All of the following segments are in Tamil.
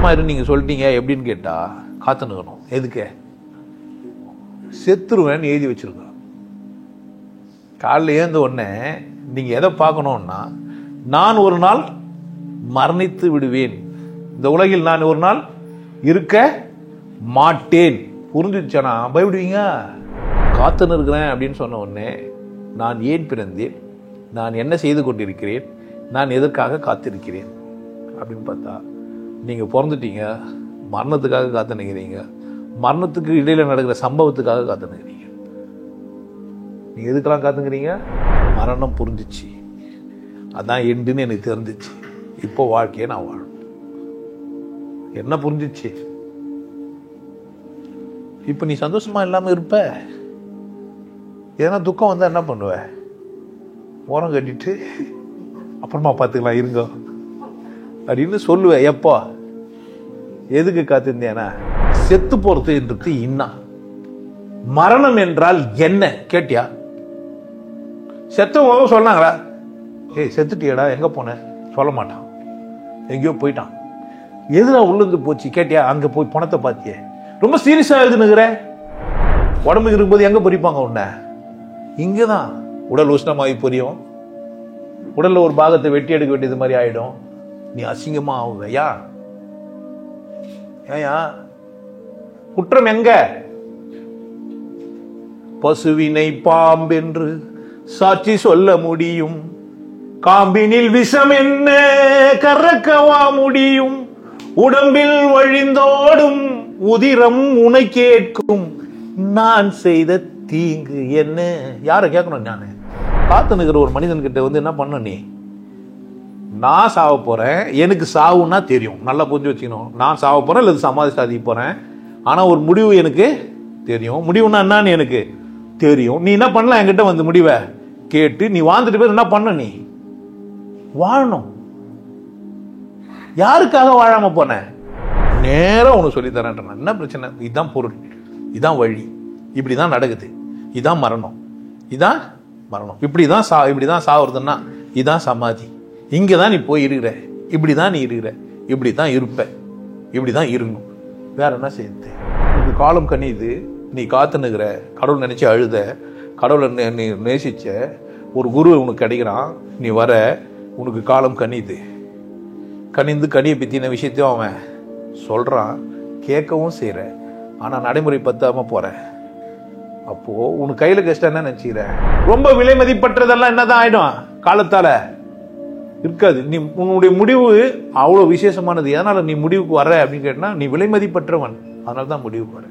சந்தோஷமா இரு நீங்க சொல்லிட்டீங்க எப்படின்னு கேட்டா காத்துனுக்கணும். எதுக்கு? செத்துருவேன்னு எழுதி வச்சிருக்கோம். காலைல ஏந்த உடனே நீங்க எதை பார்க்கணும்னா, நான் ஒரு நாள் மரணித்து விடுவேன், இந்த உலகில் நான் ஒரு நாள் இருக்க மாட்டேன். புரிஞ்சுச்சா? பயப்படுவீங்க. காத்துன்னு இருக்கிறேன் அப்படின்னு சொன்ன உடனே நான் ஏன் பிறந்தேன், நான் என்ன செய்து கொண்டிருக்கிறேன், நான் எதற்காக காத்திருக்கிறேன் அப்படின்னு பார்த்தா, நீங்க பிறந்துட்டீங்க, மரணத்துக்காக காத்து நிற்கிறீங்க, மரணத்துக்கு இடையில நடக்கிற சம்பவத்துக்காக காத்து நிற்கிறீங்க. நீங்க எதுக்கெல்லாம் காத்துக்கிறீங்க? மரணம் புரிஞ்சிச்சு, அதான் எண்டுன்னு எனக்கு தெரிஞ்சிச்சு, இப்போ வாழ்க்கையை நான் வாழணும். என்ன புரிஞ்சிச்சு? இப்ப நீ சந்தோஷமா இல்லாம இருப்ப. ஏன்னா துக்கம் வந்தா என்ன பண்ணுவ? ஓரம் கட்டிட்டு அப்புறமா பார்த்துக்கலாம் இருங்க அப்படின்னு சொல்லுவேன். எப்போ? எதுக்கு காத்திருந்தேனா? செத்து போறதுன்றது இன்னா. மரணம் என்றால் என்ன கேட்டியா? செத்தவங்க சொன்னாங்களா? ஏய் செத்துட்டியடா, எங்க போன? சொல்ல மாட்டான், எங்கேயோ போயிட்டான். எதுனா உள்ளது போச்சு கேட்டியா? அங்க போய் பணத்தை பார்த்தியே. ரொம்ப சீரியஸா எழுதுனுங்கிற. உடம்புக்கு இருக்கும்போது எங்க பொறிப்பாங்க உன்ன? இங்கதான். உடல் உஷ்ணமாகி பொரியும், உடல்ல ஒரு பாகத்தை வெட்டி எடுக்க வேண்டியது மாதிரி ஆயிடும். நீ அசிங்கமா ஆகுவையா? ஏயா குற்றம் எங்க? பசுவினை பாம்பென்று சாட்சி சொல்ல முடியும், காம்பினில் விஷம் என்ன கறக்கவா முடியும், உடம்பில் வழிந்தோடும் உதிரம் உனை கேட்கும், நான் செய்த தீங்கு என்ன? யார கேட்கணும்? நானு காத்து நிற்கிற ஒரு மனிதன் கிட்ட வந்து என்ன பண்ண? நீ நான் சாவ போறேன், எனக்கு சாவுன்னா தெரியும், நல்லா புரிஞ்சு வச்சுக்கணும். நான் சாவ போறேன் இல்லை சமாதி சாதிக்க போறேன், ஆனா ஒரு முடிவு எனக்கு தெரியும். முடிவுனா என்னன்னு எனக்கு தெரியும். நீ என்ன பண்ணலாம்? என்கிட்ட வந்து முடிவை கேட்டு நீ வாழ்ந்துட்டு போய் என்ன பண்ண? நீ வாழணும். யாருக்காக வாழாம போன? நேரம் உனக்கு சொல்லி தரேன். என்ன பிரச்சனை? இதுதான் பொருள், இதுதான் வழி, இப்படிதான் நடக்குது, இதான் மரணம், இதான் மரணம், இப்படிதான் சாவுறதுன்னா இதான் சமாதி, இங்கதான் நீ போய் இருக்கிற, இப்படிதான் நீ இருக்கிற, இப்படிதான் இருப்ப, இப்படிதான் இருணும். வேற என்ன செய்யுது? உனக்கு காலம் கனியுது, நீ காத்து நிற்கிற, கடவுள் நினைச்சு அழுத, கடவுளை நீ நேசிச்ச ஒரு குரு உனக்கு கிடைக்கிறான், நீ வர, உனக்கு காலம் கனியுது. கனிந்து கனியை பத்தின விஷயத்தையும் அவன் சொல்றான், கேட்கவும் செய்யற, ஆனா நடைமுறை பத்தாம போற. அப்போ உனக்கு கையில கஷ்டம் என்ன நினைச்சுக்கிற? ரொம்ப விலை மதிப்பற்றதெல்லாம் என்னதான் ஆயிடும்? காலத்தால இருக்காது. நீ உன்னுடைய முடிவு அவ்வளவு விசேஷமானது. எதனால நீ முடிவுக்கு வர்ற அப்படின்னு கேட்டா, நீ விலை மதிப்பற்றவன், அதனாலதான் முடிவுக்கு வர.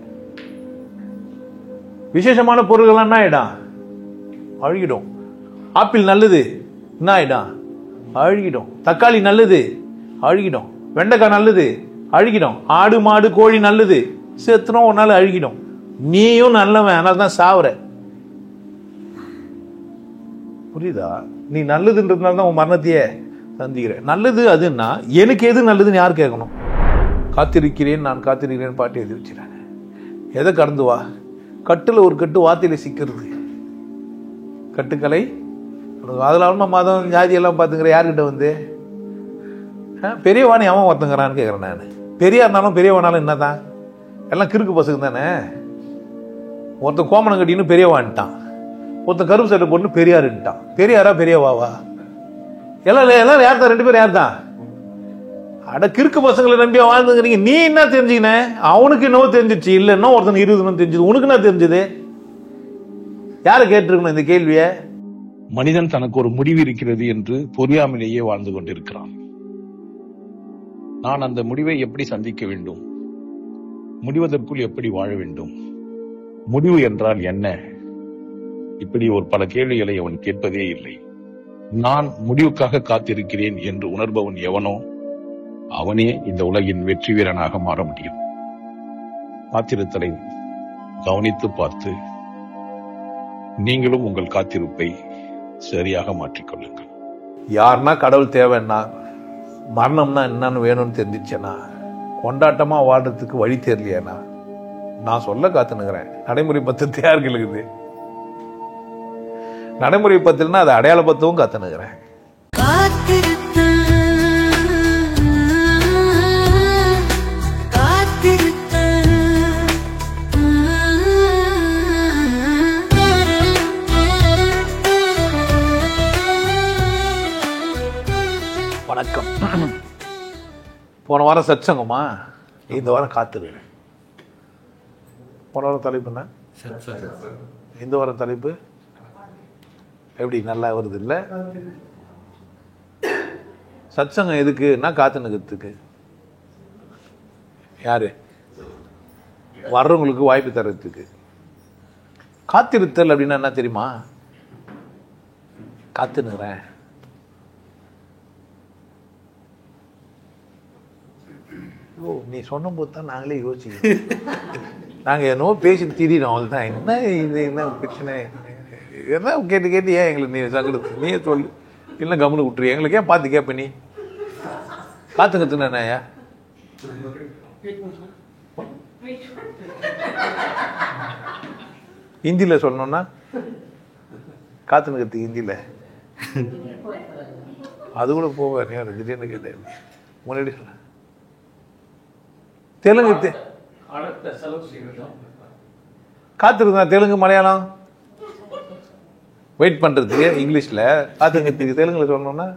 விசேஷமான பொருள்கள் என்ன ஆயிடும்? அழுகிடும். ஆப்பிள் நல்லது, என்ன ஆயிடும்? அழுகிடும். தக்காளி நல்லது, அழுகிடும். வெண்டைக்காய் நல்லது, அழுகிடும். ஆடு மாடு கோழி நல்லது, சேர்த்துனோம் ஒரு நாள் அழுகிடும். நீயும் நல்லவன், அதனால்தான் சாவுற. புரியுதா? நீ நல்லதுன்றதுனால தான் உன் மரணத்தையே சந்திக்கிற. நல்லது அதுன்னா எனக்கு எது நல்லதுன்னு யார் கேட்கணும்? காத்திருக்கிறேன் நான் காத்திருக்கிறேன் பாட்டு எழுதி வச்சுறாங்க. எதை கடந்து வா? கட்டுல ஒரு கட்டு வார்த்தையில சிக்கிறது கட்டுக்கலை. அதெல்லாம் மதம் ஜாதி எல்லாம் பாத்துக்கிற. யாருக்கிட்ட வந்து பெரியவானி அவன் ஒருத்தங்கிறான்னு கேட்கறேன் நான். பெரியாருனாலும் பெரியவானாலும் என்னதான்? எல்லாம் கிறுக்கு பசங்க தானே. ஒருத்தன் கோமணம் கட்டின்னு பெரியவான்ட்டான், ஒருத்தன் கருப்பு சட்டை போட்டு பெரியாருன்ட்டான். பெரியாரா பெரியவாவா? எல்லாம் யார் தான்? ரெண்டு பேரும் யார் தான்? அட கிறுக்கு பசங்களை நம்பி வாழ்ந்துக்கிறீங்க. நீ என்ன தெரிஞ்சுக்கின? அவனுக்கு என்னவோ தெரிஞ்சிச்சு, இல்ல இன்னும் ஒருத்தன் 20 தெரிஞ்சது. உனக்கு என்ன தெரிஞ்சது? யாரை கேட்டிருக்கணும் இந்த கேள்விய? மனிதன் தனக்கு ஒரு முடிவு இருக்கிறது என்று புரியாமலேயே வாழ்ந்து கொண்டிருக்கிறான். நான் அந்த முடிவை எப்படி சந்திக்க வேண்டும், முடிவதற்குள் எப்படி வாழ வேண்டும், முடிவு என்றால் என்ன, இப்படி ஒரு பல கேள்விகளை அவன் கேட்பதே இல்லை. நான் முடிவுக்காக காத்திருக்கிறேன் என்று உணர்பவன் எவனோ அவனே இந்த உலகின் வெற்றி வீரனாக மாற முடியும். காத்திருத்தலை கவனித்து பார்த்து நீங்களும் உங்கள் காத்திருப்பை சரியாக மாற்றிக்கொள்ளுங்கள். யாருன்னா கடவுள் தேவைன்னா, மரணம்னா என்னன்னு வேணும்னு தெரிஞ்சிச்சேன்னா, கொண்டாட்டமா வாழ்றதுக்கு வழி தெரியலையேனா, நான் சொல்ல காத்துனுக்கிறேன். நடைமுறை பத்து யாருக்கு இருக்குது? நடைமுறை பத்துனா அது அடையாள பத்தவும் காத்துனுக்கிறேன். வணக்கம். போன வாரம் சத்சங்கமா, இந்த வாரம் காத்துரு. போன வாரம் தலைப்பு என்ன? இந்த வாரம் தலைப்பு எப்படி நல்லா வருது இல்லை? சத்சங்கம் எதுக்குன்னா காத்து நிற்கிறதுக்கு. யாரு வர்றவங்களுக்கு வாய்ப்பு தர்றதுக்கு. காத்திருத்தல் அப்படின்னா என்ன தெரியுமா? காத்துனுறேன். ஓ, நீ சொன்ன போது தான் நாங்களே யோசிக்கிறோம். நாங்கள் என்னவோ பேசி திடீரும். அவள்தான் என்ன இது, என்ன பிரச்சனை, என்ன கேட்டு கேட்டு ஏன் எங்களுக்கு நீ சங்கடத்து நீயே சொல்லு, இல்லை கம்முன்னு விட்டுரு. எங்களுக்கு ஏன் பார்த்து கேட்ப நீ? காத்துங்கத்துனா என்னயா? ஹிந்தியில் சொல்லணும்னா காத்துனுக்கிறதுக்கு ஹிந்தியில் அது கூட போவார். திடீர்னு கேட்டேன். முன்னாடி சொல்ல தெலுங்கு காத்திருந்தா தெலுங்கு மலையாளம் வெயிட் பண்றதுக்கு. இங்கிலீஷ்ல காத்துங்கிறதுக்கு தெலுங்குல சொல்லணும்னா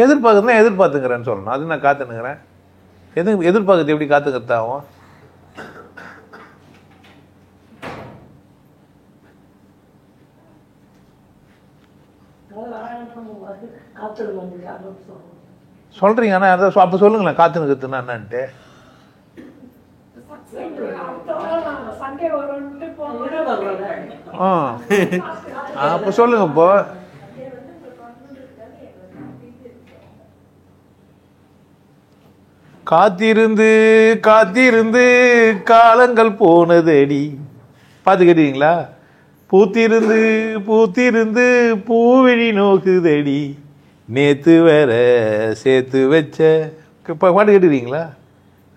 எதிர்பார்க்கறதுனா எதிர்பார்த்துங்கிறேன்னு சொல்லணும். அது நான் காத்துனுங்கிறேன். எதிர்பார்க்கறது எப்படி காத்துக்கிறதாகும்? சொல்றீங்க. ஆனா அப்ப சொல்லுங்களேன் காத்துனுக்கிறதுனா என்னன்ட்டு. அப்ப சொல்லுங்க. இப்போ காத்திருந்து காத்திருந்து காலங்கள் போனதடி, பாத்து கேட்டீங்களா? பூத்திருந்து பூத்திருந்து பூவிழி நோக்குதடி, நேத்து வேற சேர்த்து வச்ச. பாட்டு கேட்டுக்கிறீங்களா?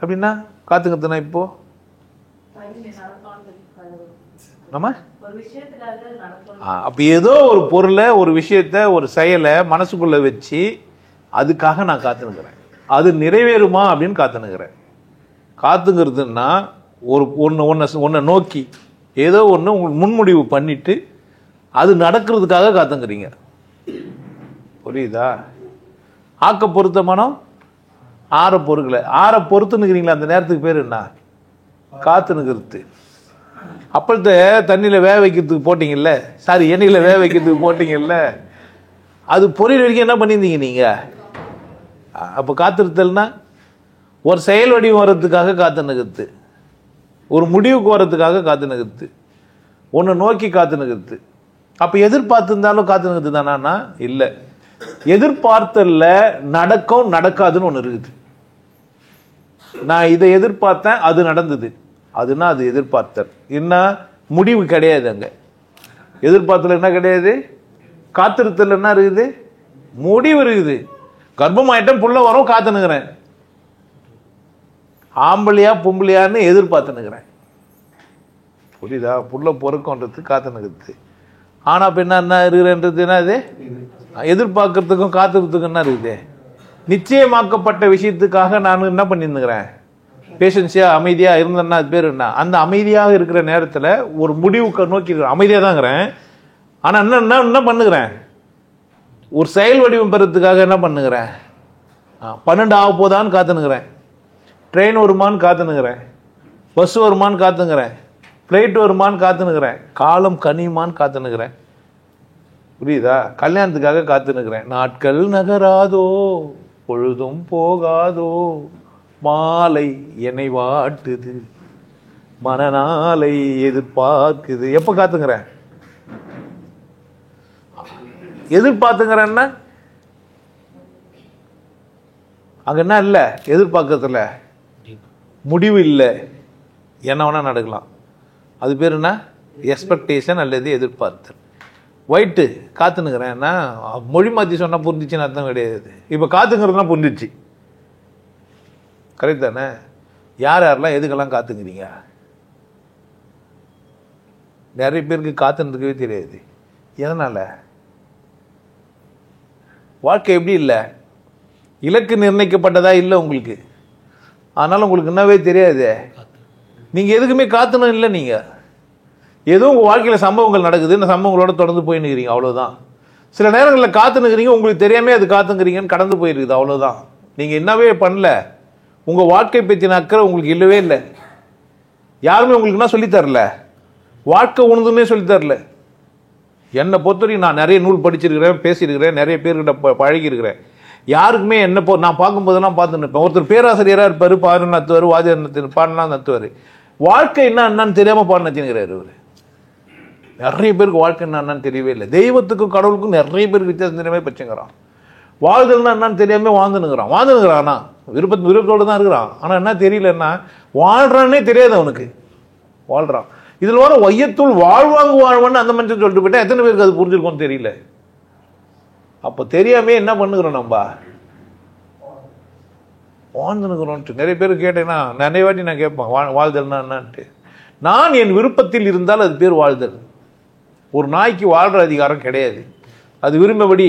அப்படின்னா காத்துக்கிறதுனா இப்போ நம்ம அப்ப ஏதோ ஒரு பொருளை, ஒரு விஷயத்த, ஒரு செயலை மனசுக்குள்ள வச்சு அதுக்காக நான் காத்துனுக்கிறேன். அது நிறைவேறுமா அப்படின்னு காத்துனுக்கிறேன். காத்துங்கிறதுன்னா ஒரு ஒன்றை நோக்கி ஏதோ ஒன்று உங்களுக்கு முன்முடிவு பண்ணிட்டு அது நடக்கிறதுக்காக காத்துங்கிறீங்க. புரியுதா? ஆக்க பொறுத்த மனம் ஆற பொறுக்கல. ஆற பொறுத்துனுக்கிறீங்களா? அந்த நேரத்துக்கு பேர் என்ன? காத்துனுக்கிறது. அப்பளத்தை தண்ணியில் வேக வைக்கிறதுக்கு போட்டிங்கல்ல, சாரி எண்ணெயில் வேக வைக்கிறதுக்கு போட்டிங்கல்ல, அது பொரியல் வரைக்கும் என்ன பண்ணியிருந்தீங்க நீங்கள்? அப்போ காத்திருத்தல்னா ஒரு செயல் வடிவம் வர்றதுக்காக காத்துனுக்கிறது, ஒரு முடிவுக்கு வர்றதுக்காக காத்துனுக்கிறது, ஒன்று நோக்கி காத்துனுக்கிறது. அப்போ எதிர்பார்த்துருந்தாலும் காத்துனுக்கிறது தானா? இல்லை. எதிர்பார்த்தல்ல நடக்கும் நடக்காதுன்னு ஒன்று இருக்குது. நான் இதை எதிர்பார்த்தேன், அது நடந்தது, அதுனா அது எதிர்பார்த்தல். என்ன முடிவு கிடையாது. அங்க எதிர்பார்த்தல் என்ன கிடையாது, காத்திருத்தல் என்ன இருக்குது, முடிவு இருக்குது. கர்ப்பமாயிட்டம் புள்ள வரும் காத்துனுக்கிறேன். ஆம்பளையா பொம்பளையான்னு எதிர்பார்த்துனுக்கிறேன். புரியுதா? புள்ள பொறுக்கன்றதுக்கு காத்துனுக்கிறது. ஆனா பெண்ணா என்ன இருக்குன்றது என்ன? அது எதிர்பார்க்கறதுக்கும் காத்துறதுக்கும் என்ன இருக்குது? நிச்சயமாக்கப்பட்ட விஷயத்துக்காக நான் என்ன பண்ணிருந்துக்கிறேன்? பேஷன்ஸியா அமைதியா இருந்தேன்னா அது பேர் என்ன? அந்த அமைதியாக இருக்கிற நேரத்தில் ஒரு முடிவுக்கு நோக்கி அமைதியா தாங்கிறேன். ஆனா என்ன பண்ணுகிறேன்? ஒரு செயல் வடிவம் பெறத்துக்காக என்ன பண்ணுகிறேன்? 12 ஆக போதான்னு காத்துனுக்கிறேன். ட்ரெயின் வருமானு காத்துனுக்கிறேன். பஸ் வருமானு காத்துங்கிறேன். ஃப்ளைட் வருமானு காத்துனுக்கிறேன். காலம் கனியுமான்னு காத்துனுக்கிறேன். புரியுதா? கல்யாணத்துக்காக காத்துனுக்கிறேன். நாட்கள் நகராதோ பொழுதும் போகாதோ, மாலை என்னை வாட்டுது, மனநாளை எதிர்பார்க்குது. எப்ப காத்துங்கிறேன்? எதிர்பார்த்துங்கிறேன்னா அங்க என்ன இல்ல, எதிர்பார்க்கறதுல முடிவு இல்லை, என்ன வேணா நடக்கலாம். அது பேர் என்ன? எக்ஸ்பெக்டேஷன் அல்லது எதிர்பார்த்தல். ஒயிட்டு காத்துனுக்கிறேன்னா மொழி மாற்றி சொன்னா புரிஞ்சிச்சுன்னு அர்த்தம் கிடையாது. இப்ப காத்துங்கிறதுனா புரிஞ்சிச்சு. கரெக்ட் தானே? யார் யாரெல்லாம் எதுக்கெல்லாம் காத்துங்கிறீங்க? நிறைய பேருக்கு காத்துன்றதுக்கவே தெரியாது. எதனால? வாழ்க்கை எப்படி இல்லை, இலக்கு நிர்ணயிக்கப்பட்டதா இல்லை உங்களுக்கு. அதனால உங்களுக்கு என்னவே தெரியாது. நீங்க எதுக்குமே காத்துணும் இல்லை. நீங்க ஏதோ உங்க வாழ்க்கையில சம்பவங்கள் நடக்குது, இந்த சம்பவங்களோட தொடர்ந்து போயின்னு இருக்கிறீங்க, அவ்வளவுதான். சில நேரங்களில் காத்துனுக்கிறீங்க, உங்களுக்கு தெரியாமே அது காத்துங்கிறீங்கன்னு கடந்து போயிருக்குது, அவ்வளோதான். நீங்கள் என்னவே பண்ணல, உங்கள் வாழ்க்கை பற்றின அக்கறை உங்களுக்கு இல்லவே இல்லை. யாருமே உங்களுக்கு என்ன சொல்லித்தரல, வாழ்க்கை உணர்ந்துன்னே சொல்லித்தரல. என்னை பொறுத்தவரைக்கும் நான் நிறைய நூல் படிச்சிருக்கிறேன், பேசியிருக்கிறேன், நிறைய பேர்கிட்ட பழகிருக்கிறேன். யாருக்குமே என்ன நான் பார்க்கும்போதெல்லாம் பார்த்துன்னு இருப்பேன். ஒருத்தர் பேராசிரியராக இருப்பார், பாடம் நடத்துவார், வாத்தியார் பாடலாம் நடத்துவார். வாழ்க்கை என்னன்னு தெரியாமல் பாடம் நடத்தினுக்கிறார் இவர். நிறைய பேருக்கு வாழ்க்கை என்னன்னு தெரியவே இல்லை. தெய்வத்துக்கும் கடவுளுக்கும் நிறைய பேருக்கு வித்தியாசம் தெரியாம பச்சுங்கிறான். வாழ்தல்னா என்னன்னு தெரியாம வாழ்ந்துனுக்கிறான். விருப்பத்தோடு தான் இருக்கிறான். ஆனால் என்ன தெரியலன்னா வாழ்றான்னே தெரியாது அவனுக்கு. வாழ்றான். இதில் வர வையத்துள் வாழ்வான்னு அந்த மனுஷன் சொல்லிட்டு போயிட்டா எத்தனை பேருக்கு அது புரிஞ்சிருக்கும்னு தெரியல. அப்போ தெரியாமே என்ன பண்ணுகிறோம், நம்ம வாழ்ந்துனுக்கிறோன்ட்டு. நிறைய பேர் கேட்டேன்னா நிறைய வாட்டி நான் கேட்பேன், வாழ்தல்னா என்னான்ட்டு. நான் என் விருப்பத்தில் இருந்தால் அது பேர் வாழ்தல். ஒரு நாய்க்கு வாழ்கிற அதிகாரம் கிடையாது. அது விரும்பபடி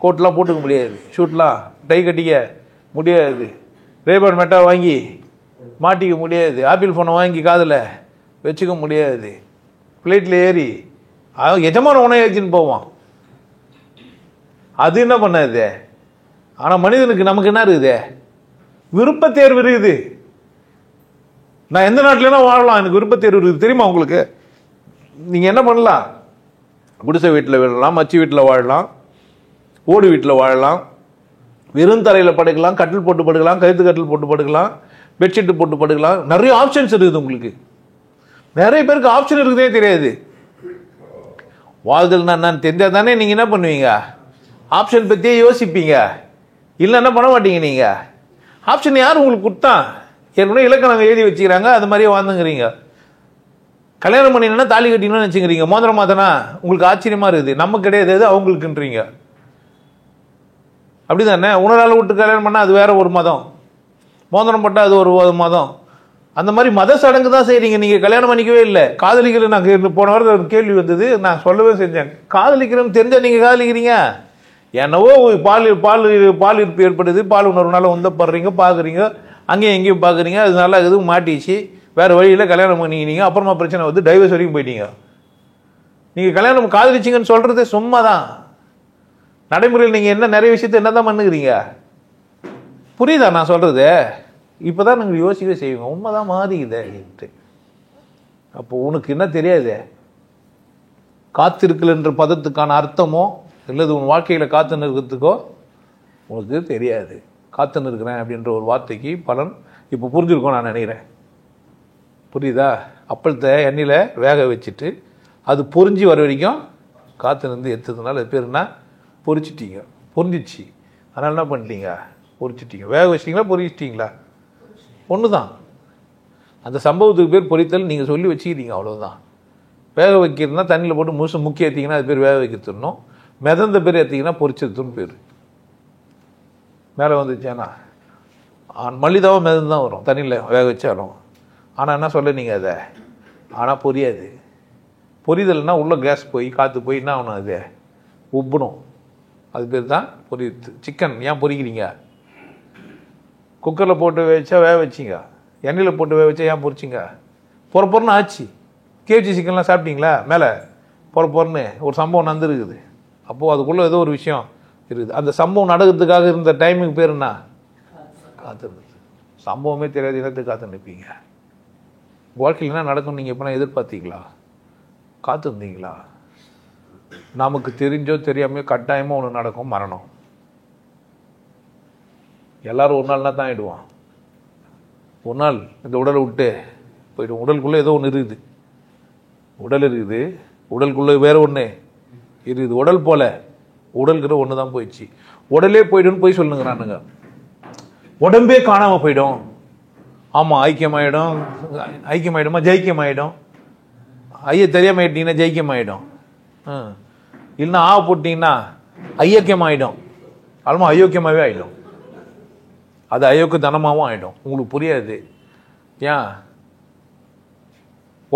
கோட்லாம் போட்டுக்க முடியாது, ஷூட்லாம் டை கட்டிக்க முடியாது, ரேபர் மெட்டா வாங்கி மாட்டிக்க முடியாது, ஆப்பிள் ஃபோனை வாங்கி காதில் வச்சுக்க முடியாது, பிளேட்டில் ஏறி எஜமான உணவு வச்சுன்னு போவான். அது என்ன பண்ணாது. ஆனால் மனிதனுக்கு நமக்கு என்ன இருக்குது, விருப்ப தேர்வு இருக்குது. நான் எந்த நாட்டிலனா வாழலாம், எனக்கு விருப்ப தேர்வு இருக்குது. தெரியுமா உங்களுக்கு? நீங்கள் என்ன பண்ணலாம், குடிசை வீட்டில் விடலாம், மச்சி வீட்டில் வாழலாம், ஓடு வீட்டில் வாழலாம், வெறும் தரையில் படுக்கலாம், கட்டில் போட்டு படுக்கலாம், கழுத்து கட்டில் போட்டு படுக்கலாம், பெட்ஷீட்டு போட்டு படுக்கலாம். நிறைய ஆப்ஷன்ஸ் இருக்குது உங்களுக்கு. நிறைய பேருக்கு ஆப்ஷன் இருக்குதே தெரியாது. வாழ்தல்னா என்னன்னு தெரிஞ்சால் தானே நீங்கள் என்ன பண்ணுவீங்க, ஆப்ஷன் பற்றியே யோசிப்பீங்க. இல்லை என்ன பண்ண மாட்டீங்க. நீங்கள் ஆப்ஷன் யார் உங்களுக்கு கொடுத்தான்? ஏற்கனவே இலக்கணம் எழுதி வச்சுக்கிறாங்க, அது மாதிரியே வாழ்ந்துங்கிறீங்க. கல்யாணம் பண்ணினா தாலி கட்டினு வச்சுக்கிறீங்க, மோதிரம் மாத்தனா உங்களுக்கு ஆச்சரியமா இருக்குது. நம்ம கிடையாது, அவங்களுக்குன்றீங்க. அப்படிதானே? உணரால் விட்டு கல்யாணம் பண்ணால் அது வேற ஒரு மதம், மோதிரம் போட்டால் அது ஒரு மதம். அந்த மாதிரி மத சடங்கு தான் செய்கிறீங்க. நீங்கள் கல்யாணம் பண்ணிக்கவே இல்லை. காதலிக்கிறேன். நாங்கள் போன வாரத்தில் ஒரு கேள்வி வந்தது, நான் சொல்லவே செஞ்சேன். காதலிக்கிறேன்னு தெரிஞ்சால் நீங்கள் காதலிக்கிறீங்க. என்னவோ பால் இருப்பு ஏற்படுது, பால் உணர்வுனால உந்தப்படுறீங்க, பார்க்குறீங்க, அங்கேயும் எங்கேயும் பார்க்குறீங்க, அது நல்லா இருக்குது, மாட்டிச்சு, வேறு வழியில் கல்யாணம் பண்ணிக்கினீங்க, அப்புறமா பிரச்சனை வந்து டைவர்ஸ் வரைக்கும் போயிட்டீங்க. நீங்கள் கல்யாணம் காதலிச்சிங்கன்னு சொல்கிறது சும்மா தான். நடைமுறையில் நீங்கள் என்ன நிறைய விஷயத்தை என்ன தான் பண்ணுகிறீங்க. புரியுதா நான் சொல்கிறது? இப்போ தான் நீங்கள் யோசிக்கவே செய்வீங்க, உண்மைதான் மாறிக்குது. அப்போ உனக்கு என்ன தெரியாது, காத்திருக்கல்ன்ற பதத்துக்கான அர்த்தமோ இல்லது உன் வாழ்க்கையில் காத்து நிற்கிறதுக்கோ உனக்கு தெரியாது. காத்து நிற்கிறேன் அப்படின்ற ஒரு வார்த்தைக்கு பலன் இப்போ புரிஞ்சிருக்கோம் நான் நினைக்கிறேன். புரியுதா? அப்பளத்தை எண்ணெயில் வேக வச்சுட்டு அது பொரிஞ்சு வர வரைக்கும் காற்று நின்று எடுத்ததுனால அது பேர் என்ன, பொரிச்சிட்டிங்க. பொரிஞ்சிச்சு, அதனால் என்ன பண்ணிட்டீங்க, பொரிச்சிட்டிங்க. வேக வச்சிட்டிங்களா பொரிச்சிட்டிங்களா? ஒன்று தான். அந்த சம்பவத்துக்கு பேர் பொரித்தல். நீங்கள் சொல்லி வச்சுக்கிறீங்க, அவ்வளோதான். வேக வைக்கிறதுனா தண்ணியில் போட்டு முக்கிய ஏற்றிங்கன்னா அது பேர் வேக வைக்கிறதுனோம். மிதந்த பேர் ஏற்றிங்கன்னா பொரிச்சதுன்னு பேர். மேலே வந்துச்சேன்னா மல்லிதாவும் மிதந்து தான் வரும், தண்ணியில் வேக வச்சாலும். ஆனால் என்ன சொல்ல நீங்கள் அதை, ஆனால் பொரியாது. பொரிதல்னா உள்ள கேஸ் போய் காற்று போய் என்ன ஆகணும், அது உப்பணும். அது பேர் தான் பொரியுது. சிக்கன் ஏன் பொரிக்கிறீங்க? குக்கரில் போட்டு வச்சா வேக வச்சிங்க, எண்ணெயில் போட்டு வேக வச்சா ஏன் பொரிச்சிங்க? பொறன்னு ஆச்சு. கேஜி சிக்கன்லாம் சாப்பிட்டீங்களா? மேலே பொறன்னு ஒரு சம்பவம் நடந்துருக்குது. அப்போது அதுக்குள்ளே ஏதோ ஒரு விஷயம் இருக்குது. அந்த சம்பவம் நடக்கிறதுக்காக இருந்த டைமுக்கு பேர் என்ன, காத்திருந்தது. சம்பவமே தெரியாது, இடத்துக்கு காத்து நிற்பீங்க. வாழ்க்கையில் என்ன நடக்கும் நீங்கள் எப்போனா எதிர்பார்த்தீங்களா? காத்திருந்தீங்களா? நமக்கு தெரிஞ்சோ தெரியாமையோ கட்டாயமாக ஒன்று நடக்கும், மரணம். எல்லாரும் ஒரு நாள்னா தான் ஆகிடுவான். ஒரு நாள் இந்த உடலை விட்டு போய்டும். உடலுக்குள்ளே ஏதோ ஒன்று இருக்குது. உடல் இருக்குது, உடலுக்குள்ளே வேற ஒன்று இருக்குது. உடல் போல உடல்கிற ஒன்று தான் போயிடுச்சு. உடலே போய்டுன்னு போய் சொல்லுங்கிறானுங்க. உடம்பே காணாமல் போயிடும். ஆமாம், ஐக்கியமாயிடும். ஐக்கியமாயிடுமா? ஜெயிக்கமாயிடும். ஐய தெரியாமாயிட்டீங்கன்னா ஜெயிக்கமாயிடும். இல்லைன்னா ஆவ போட்டிங்கன்னா ஐயக்கியமாயிடும். ஆல்மா அயோக்கியமாகவே ஆகிடும். அது அயோக்கிய தனமாகவும் ஆகிடும். உங்களுக்கு புரியாது. ஏன்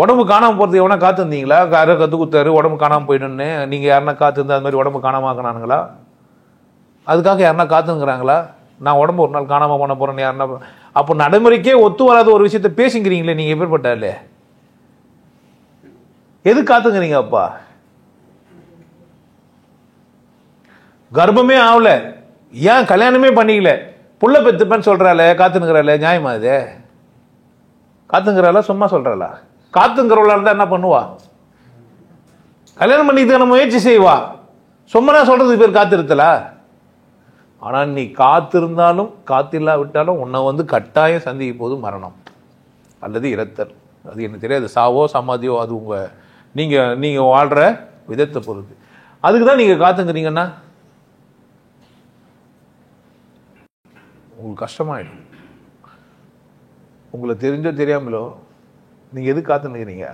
உடம்பு காணாமல் போகிறதுக்கு எவனா காத்திருந்தீங்களா? யாரோ கற்று கொடுத்தாரு உடம்பு காணாமல் போயிடுன்னு. நீங்கள் யாருன்னா காத்திருந்தா அது மாதிரி உடம்பு காணாமல் ஆக்கினானுங்களா? அதுக்காக யாருன்னா காத்துங்கிறாங்களா? நான் உடம்பு ஒரு நாள் காணாமல் பண்ண போகிறேன்னு யாருன்னா? அப்போ நடைமுறைக்கே ஒத்து வராத ஒரு விஷயத்த பேசிங்கிறீங்களே நீங்கள், எப்பேற்பட்டாலே எது காத்துங்கிறீங்க? அப்பா கர்ப்பமே ஆகல, ஏன் கல்யாணமே பண்ணிக்கல, புள்ள பெத்துப்பேன்னு சொல்றாள், காத்துனுங்கிறாள், நியாயமா இது? காத்துங்கிறாளா சும்மா சொல்றாளா? காத்துங்கிறவளா இருந்தா என்ன பண்ணுவா? கல்யாணம் பண்ணிக்கிறதுக்கான முயற்சி செய்வா. சும்மா சொல்றது பேர் காத்திருத்தலா? ஆனா நீ காத்திருந்தாலும் காத்தில்லா விட்டாலும் உன்னை வந்து கட்டாயம் சந்திக்க போது மரணம் அல்லது இறத்தல். அது எனக்கு தெரியாது, சாவோ சமாதியோ, அது உங்க நீங்க வாழ்ற விதத்தை பொறுத்து. அதுக்கு தான் நீங்க காத்துங்கிறீங்கன்னா உங்களுக்கு கஷ்டமாயிடும். உங்களை தெரிஞ்சோ தெரியாமலோ நீங்க எது காத்துனுக்கிறீங்க?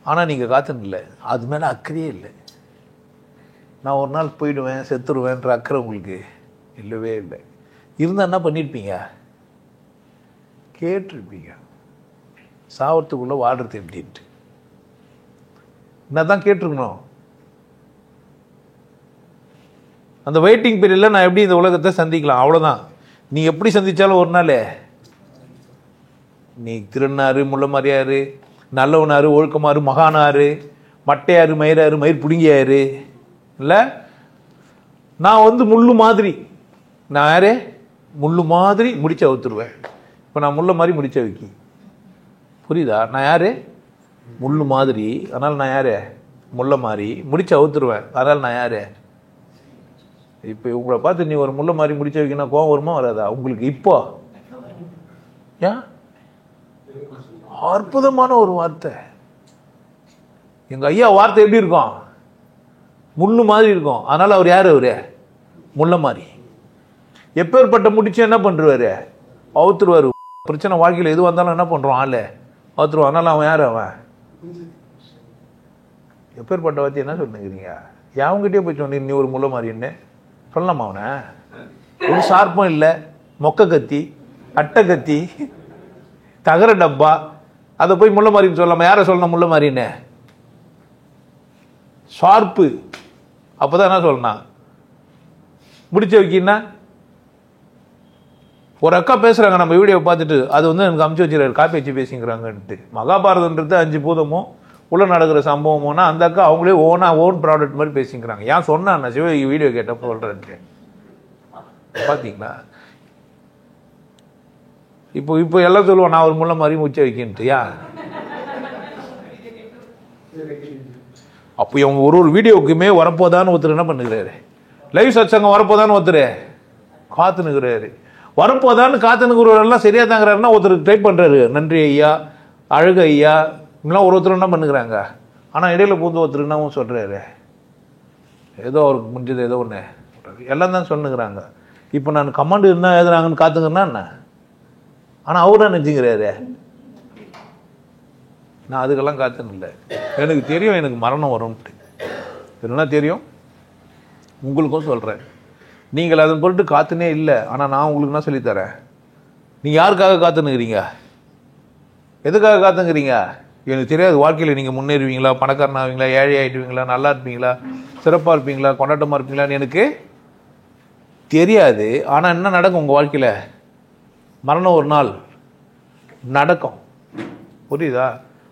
ஆனா நீங்க காத்துன்னு இல்லை, அது மேல அக்கறையே இல்லை. நான் ஒரு நாள் போயிடுவேன் செத்துருவேன்ற அக்கறை உங்களுக்கு இல்லவே இல்லை. இருந்தால் என்ன பண்ணியிருப்பீங்க? கேட்டிருப்பீங்க சாவத்துக்குள்ள வாழ்றது எப்படின்ட்டு. என்ன தான் கேட்டிருக்கணும். அந்த வெயிட்டிங் பீரியட்ல நான் எப்படி இந்த உலகத்தை சந்திக்கலாம், அவ்வளோதான். நீ எப்படி சந்திச்சாலும் ஒரு நாள் நீ திருநாரு முள்ளமாரியாரு, நல்லவனாரு, ஒழுக்கமாரு, மகானாரு, மட்டையாரு, மயிராரு, மயிர் புடுங்கியாரு இல்லை. நான் வந்து முள்ளு மாதிரி, நான் யாரே முள்ளு மாதிரி முடிச்ச அவுத்துருவேன். இப்போ நான் முள்ள மாதிரி முடிச்ச வைக்கி, புரியுதா? நான் யாரு? முள்ளு மாதிரி, அதனால் நான் யாரு? முள்ள மாதிரி முடிச்ச அவுத்துருவேன், அதனால் நான் யாரு? இப்போ உங்களை பார்த்து நீ ஒரு முள்ள மாதிரி முடிச்ச வைக்கணும், கோவம் வருமா வராதா உங்களுக்கு? இப்போ ஏன்? அற்புதமான ஒரு வார்த்தை. எங்க ஐயா வார்த்தை எப்படி இருக்கும்? முள்ளு மாதிரி இருக்கும். அதனால அவர் யாரு? அவரு முள்ள மாதிரி. எப்பேற்பட்ட முடிச்சு என்ன பண்றாரு? அவுத்துருவாரு. பிரச்சனை வாழ்க்கையில் எது வந்தாலும் என்ன பண்றான்? ஆளு அவுத்துருவான். அதனால அவன் யாரு? அவன் எப்பேற்பட்ட வார்த்தை என்ன சொல்லுங்கிறீங்க? யாவங்கிட்டே போய் சொன்ன நீ ஒரு முள்ள மாதிரின்னு சொல்லலாமா? அவனை ஒரு சார்பம் இல்லை, மொக்க கத்தி, அட்டை கத்தி, தகர டப்பா, அதை போய் முள்ள மாதிரின்னு சொல்லலாமா? யாரை சொல்லணும் முள்ள மாதிரின்னு? ஷார்ப்பு. அப்போதான் என்ன சொல்லணும்? முடிச்ச வைக்கின்னா ஒரு அக்கா பேசுறாங்க நம்ம வீடியோ பார்த்துட்டு, அது வந்து எனக்கு அமுச்சு வச்சிருக்காரு, காப்பி வச்சு பேசிக்கிறாங்கன்ட்டு. மகாபாரதன்றது 5 பூதமும் உள்ள நடக்கிற சம்பவம்னா அந்த அக்கா அவங்களே ஓன் ப்ராடக்ட் மாதிரி பேசிக்கிறாங்க. ஏன் சொன்னா சிவ வீடியோ கேட்டப்போ சொல்றேன்ட்டு பார்த்தீங்களா? இப்போ எல்லாம் சொல்லுவோம் நான் ஒரு முள்ள மாதிரி முச்ச வைக்கின்ட்டு. யா அப்போ இவங்க ஒரு வீடியோவுக்குமே வரப்போதான்னு ஒருத்தர் என்ன பண்ணுகிறாரு? லைவ் சத்சங்கம் வரப்போதான்னு ஒருத்தர் காத்துனுக்கிறாரு. வரப்போதான்னு காத்துனுக்கிறவரெல்லாம் சரியா தாங்கிறாருன்னா ஒருத்தர் டைப் பண்றாரு, நன்றி ஐயா, அழகு ஐயா, இப்படிலாம் ஒருத்தர் என்ன பண்ணுகிறாங்க. ஆனா இடையில பூந்து ஒருத்தர் என்னவும் சொல்றாரு, ஏதோ அவருக்கு முடிஞ்சது ஏதோ ஒன்று எல்லாம் தான் சொன்னுக்கிறாங்க. இப்போ நான் கமாண்ட் என்ன எழுதுறாங்கன்னு காத்துங்கன்னா என்ன? ஆனா அவரு என்ன நினைச்சுங்கிறாரு? நான் அதுக்கெல்லாம் காத்துன்னு இல்லை. எனக்கு தெரியும் எனக்கு மரணம் வரும்ட்டு. என்ன தெரியும்? உங்களுக்கும் சொல்றேன். நீங்கள் அதன் பொருட்டு காத்துனே இல்லை. ஆனா நான் உங்களுக்கு என்ன சொல்லித்தரேன்? நீங்க யாருக்காக காத்துனுக்கிறீங்க? எதுக்காக காத்துங்கிறீங்க? எனக்கு தெரியாது. வாழ்க்கையில் நீங்க முன்னேறுவீங்களா, பணக்காரன் ஆவீங்களா, ஏழை ஆயிடுவீங்களா, நல்லா இருப்பீங்களா, சிறப்பா இருப்பீங்களா, கொண்டாட்டமா இருப்பீங்களான்னு எனக்கு தெரியாது. ஆனா என்ன நடக்கும் உங்க வாழ்க்கையில? மரணம் ஒரு நாள் நடக்கும். புரியுதா?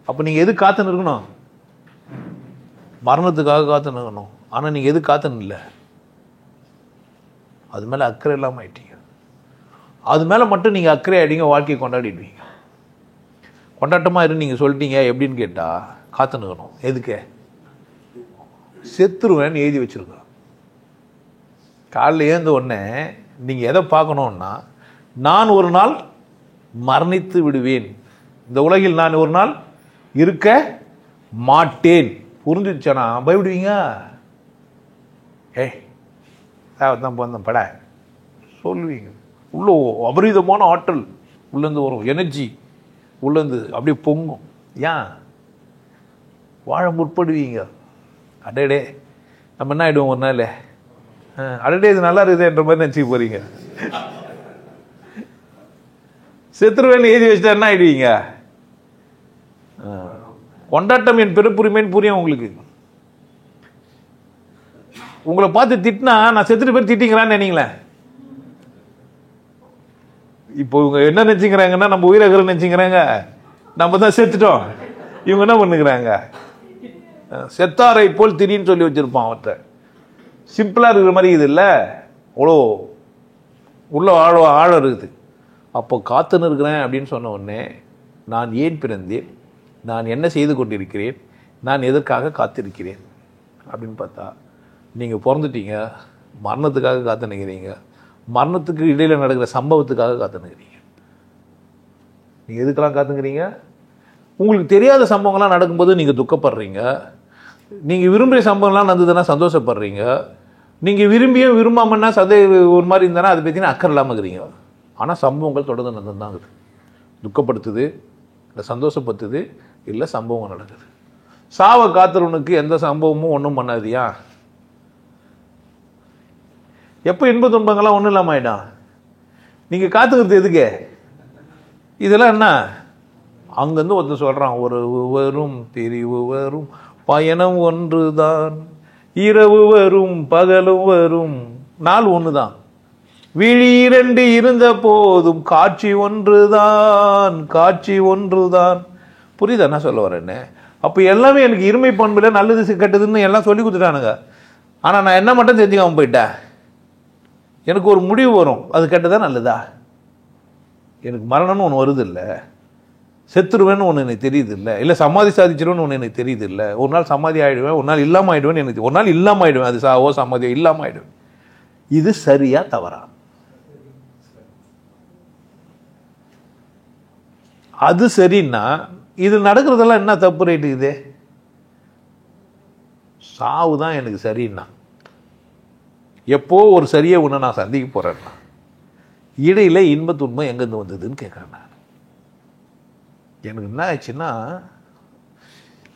அப்ப நீங்க எது காத்துன்னு இருக்கணும்? மரணத்துக்காக காத்துன்னு இருக்கணும். ஆனா நீங்க எது காத்துன்னு இல்லை? அது மேல அக்கறை இல்லாம ஆயிட்டீங்க. அது மேல மட்டும் நீங்க அக்கறை ஆயிட்டீங்க, வாழ்க்கையை கொண்டாடிடுவீங்க. கொண்டாட்டமா இரு நீங்க சொல்லிட்டீங்க. எப்படின்னு கேட்டா காத்துன்னு இருக்கணும். எதுக்கு? செத்துருவேன்னு எழுதி வச்சிருக்கோம். காலையில் ஏந்த உடனே நீங்க எதை பார்க்கணும்னா, நான் ஒரு நாள் மரணித்து விடுவேன், இந்த உலகில் நான் ஒரு நாள் இருக்க மாட்டேன். புரிஞ்சிச்சனா பயப்படுவீங்க? தான் போந்தேன் பட சொல்லுவீங்க. உள்ள அபரிதமான ஆற்றல் உள்ளேருந்து வரும், எனர்ஜி உள்ளேருந்து அப்படியே பொங்கும். ஏன் வாழ முற்படுவீங்க? அடடே நம்ம என்ன ஆயிடுவோம் ஒரு நாள், அடடே இது நல்லா இருக்குதுன்ற மாதிரி நினச்சிக்க போறீங்க. செத்துருவேன்னு எழுதி வச்சுட்டா என்ன ஆயிடுவீங்க? கொண்டாட்டம் என் பிறப்புரிமைன்னு புரியும் உங்களுக்கு. உங்களை பார்த்து திட்டினா நான் செத்துட்டு பேர் திட்டிங்கிறான்னு நினைங்களேன். இப்போ இவங்க என்ன நினைச்சுக்கிறாங்கன்னா நம்ம உயிரகர நினைச்சுக்கிறாங்க, நம்ம தான் செத்துட்டோம். இவங்க என்ன பண்ணுகிறாங்க? செத்தாரை போல் திரின்னு சொல்லி வச்சிருப்பான் அவற்றை. சிம்பிளாக இருக்கிற மாதிரி இது இல்லை, அவ்வளோ உள்ள ஆழம் இருக்குது. அப்போ காத்துன்னு இருக்கிறேன் அப்படின்னு சொன்ன உடனே நான் ஏன் பிறந்தேன், நான் என்ன செய்து கொண்டிருக்கிறேன், நான் எதற்காக காத்திருக்கிறேன் அப்படின்னு பார்த்தா, நீங்கள் பிறந்துட்டீங்க, மரணத்துக்காக காத்து நிற்கிறீங்க, மரணத்துக்கு இடையில் நடக்கிற சம்பவத்துக்காக காத்து நிற்கிறீங்க. நீங்கள் எதுக்கெல்லாம் காத்துங்கிறீங்க? உங்களுக்கு தெரியாத சம்பவங்கள்லாம் நடக்கும்போது நீங்கள் துக்கப்படுறீங்க, நீங்கள் விரும்புகிற சம்பவம்லாம் நடந்ததுன்னா சந்தோஷப்படுறீங்க, நீங்கள் விரும்பியும் விரும்பாமன்னா ஒரு மாதிரி இருந்தானா அதை பற்றினா அக்கறை இல்லாமல் இருக்கிறீங்க. ஆனால் சம்பவங்கள் தொடர்ந்து நடந்து தான் இருக்குது. துக்கப்படுத்துது, இல்லை சந்தோஷப்படுத்துது, இல்லை சம்பவம் நடக்குது. சாவை காத்துறவனுக்கு எந்த சம்பவமும் ஒன்றும் பண்ணாதியா? எப்போ இன்ப துன்பங்கள்லாம் ஒன்றும் இல்லாமல் ஆயிடும். நீங்கள் காத்துக்கிறது எதுக்கு? இதெல்லாம் என்ன? அங்கேருந்து ஒருத்தர் சொல்கிறான், ஒரு வரும் பிரிவு வரும் பயணம் ஒன்று தான், இரவு வரும் பகலும் வரும் நாள் ஒன்று தான், விழி இரண்டு இருந்த போதும் காட்சி ஒன்றுதான், காட்சி ஒன்றுதான். புரியுதா என்ன சொல்ல வரேன்னு? அப்போ எல்லாமே எனக்கு இருமை பண்பில் நல்லது கெட்டதுன்னு எல்லாம் சொல்லி கொடுத்துட்டானுங்க. ஆனால் நான் என்ன மட்டும் தெரிஞ்சுக்காம போயிட்டேன். எனக்கு ஒரு முடிவு வரும், அது கெட்டதா நல்லதா? எனக்கு மரணம்னு ஒன்று வருது இல்லை, செத்துருவேன்னு ஒன்று எனக்கு தெரியுது இல்லை, இல்லை சமாதி சாதிச்சிருவேன்னு ஒன்று எனக்கு தெரியுது இல்லை. ஒரு நாள் சமாதி ஆகிடுவேன், ஒரு நாள் இல்லாமல் ஆகிடுவேன்னு எனக்கு, ஒரு நாள் இல்லாமல் ஆகிடுவேன், அது சாவோ சமாதியோ இல்லாமல் ஆகிடுவேன். இது சரியா தவறா? அது சரின்னா இது நடக்கிறதெல்லாம் என்ன தப்பு ரைட்டு? இது சாவு தான் எனக்கு சரின்னா, எப்போ ஒரு சரியை ஒன்று நான் சந்திக்க போறேன்னா, இடையில இன்ப துன்பம் எங்கேருந்து வந்ததுன்னு கேட்குறேன் நான். எனக்கு என்ன ஆச்சுன்னா,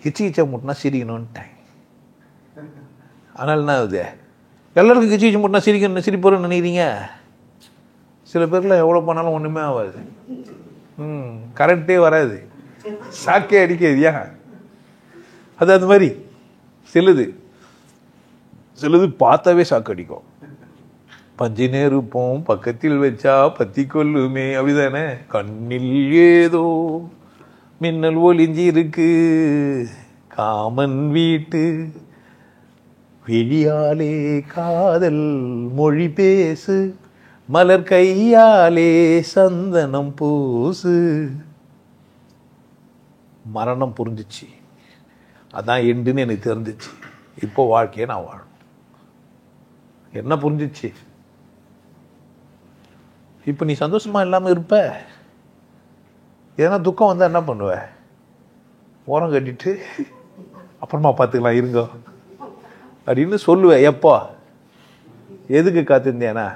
கிச்சா முட்டினா சிரிக்கணும்ட்டேன். அதனால என்ன ஆகுது, எல்லாருக்கும் கிச்சா முட்டினா சிரிக்கணும் சிரிப்போன்னு நினைக்கிறீங்க. சில பேர்லாம் எவ்வளோ பண்ணாலும் ஒன்றுமே ஆகாது, கரண்ட்டே வராது, சாக்கே அடிக்காது. ஏன் அது அந்த மாதிரி சிலது பார்த்தாவே சாக்கு அடிக்கும். பஞ்சு நெருப்போம் பக்கத்தில் வச்சா பத்தி கொல்லுமே, அப்படிதானே? கண்ணில் ஏதோ மின்னல் ஒளிஞ்சி இருக்கு, காமன் வீட்டு விழியாலே காதல் மொழி பேசு, மலர் கையாலே சந்தனம் பூசு. மரணம் புரிஞ்சிச்சு, அதான் எண்டுன்னு எனக்கு தெரிஞ்சிச்சு. இப்போ வாழ்க்கையை நான் வாழணும். என்ன புரிஞ்சிச்சு? இப்போ நீ சந்தோஷமா இல்லாமல் இருப்ப, ஏன்னா துக்கம் வந்தால் என்ன பண்ணுவ? ஓரம் கட்டிட்டு அப்புறமா பார்த்துக்கலாம் இருங்க அப்படின்னு சொல்லுவேன். எப்போ எதுக்கு காத்திருந்தேனா,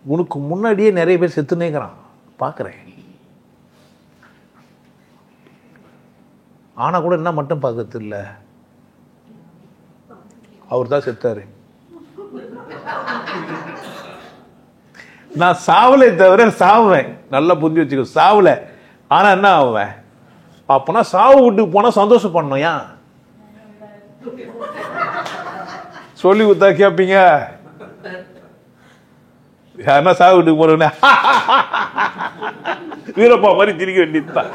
உனக்கு முன்னாடியே நிறைய பேர் செத்துனேங்கிறான் பார்க்குறேன். ஆனால் கூட என்ன மட்டும் பார்க்கறது இல்லை, அவர் தான் செத்தாரு. நான் சாவலை தவிர சாவுவேன், நல்லா புரிஞ்சு வச்சுக்கோ, சாவல. ஆனா என்ன ஆவேன்? அப்பனா சாவு வீட்டுக்கு போனா சந்தோஷம் பண்ணணும். ஏன் சொல்லி கொடுத்தா கேட்பீங்க? யாருன்னா சாவு வீட்டுக்கு போன வீரப்பா மாதிரி திரிக்க வேண்டியதுதான்.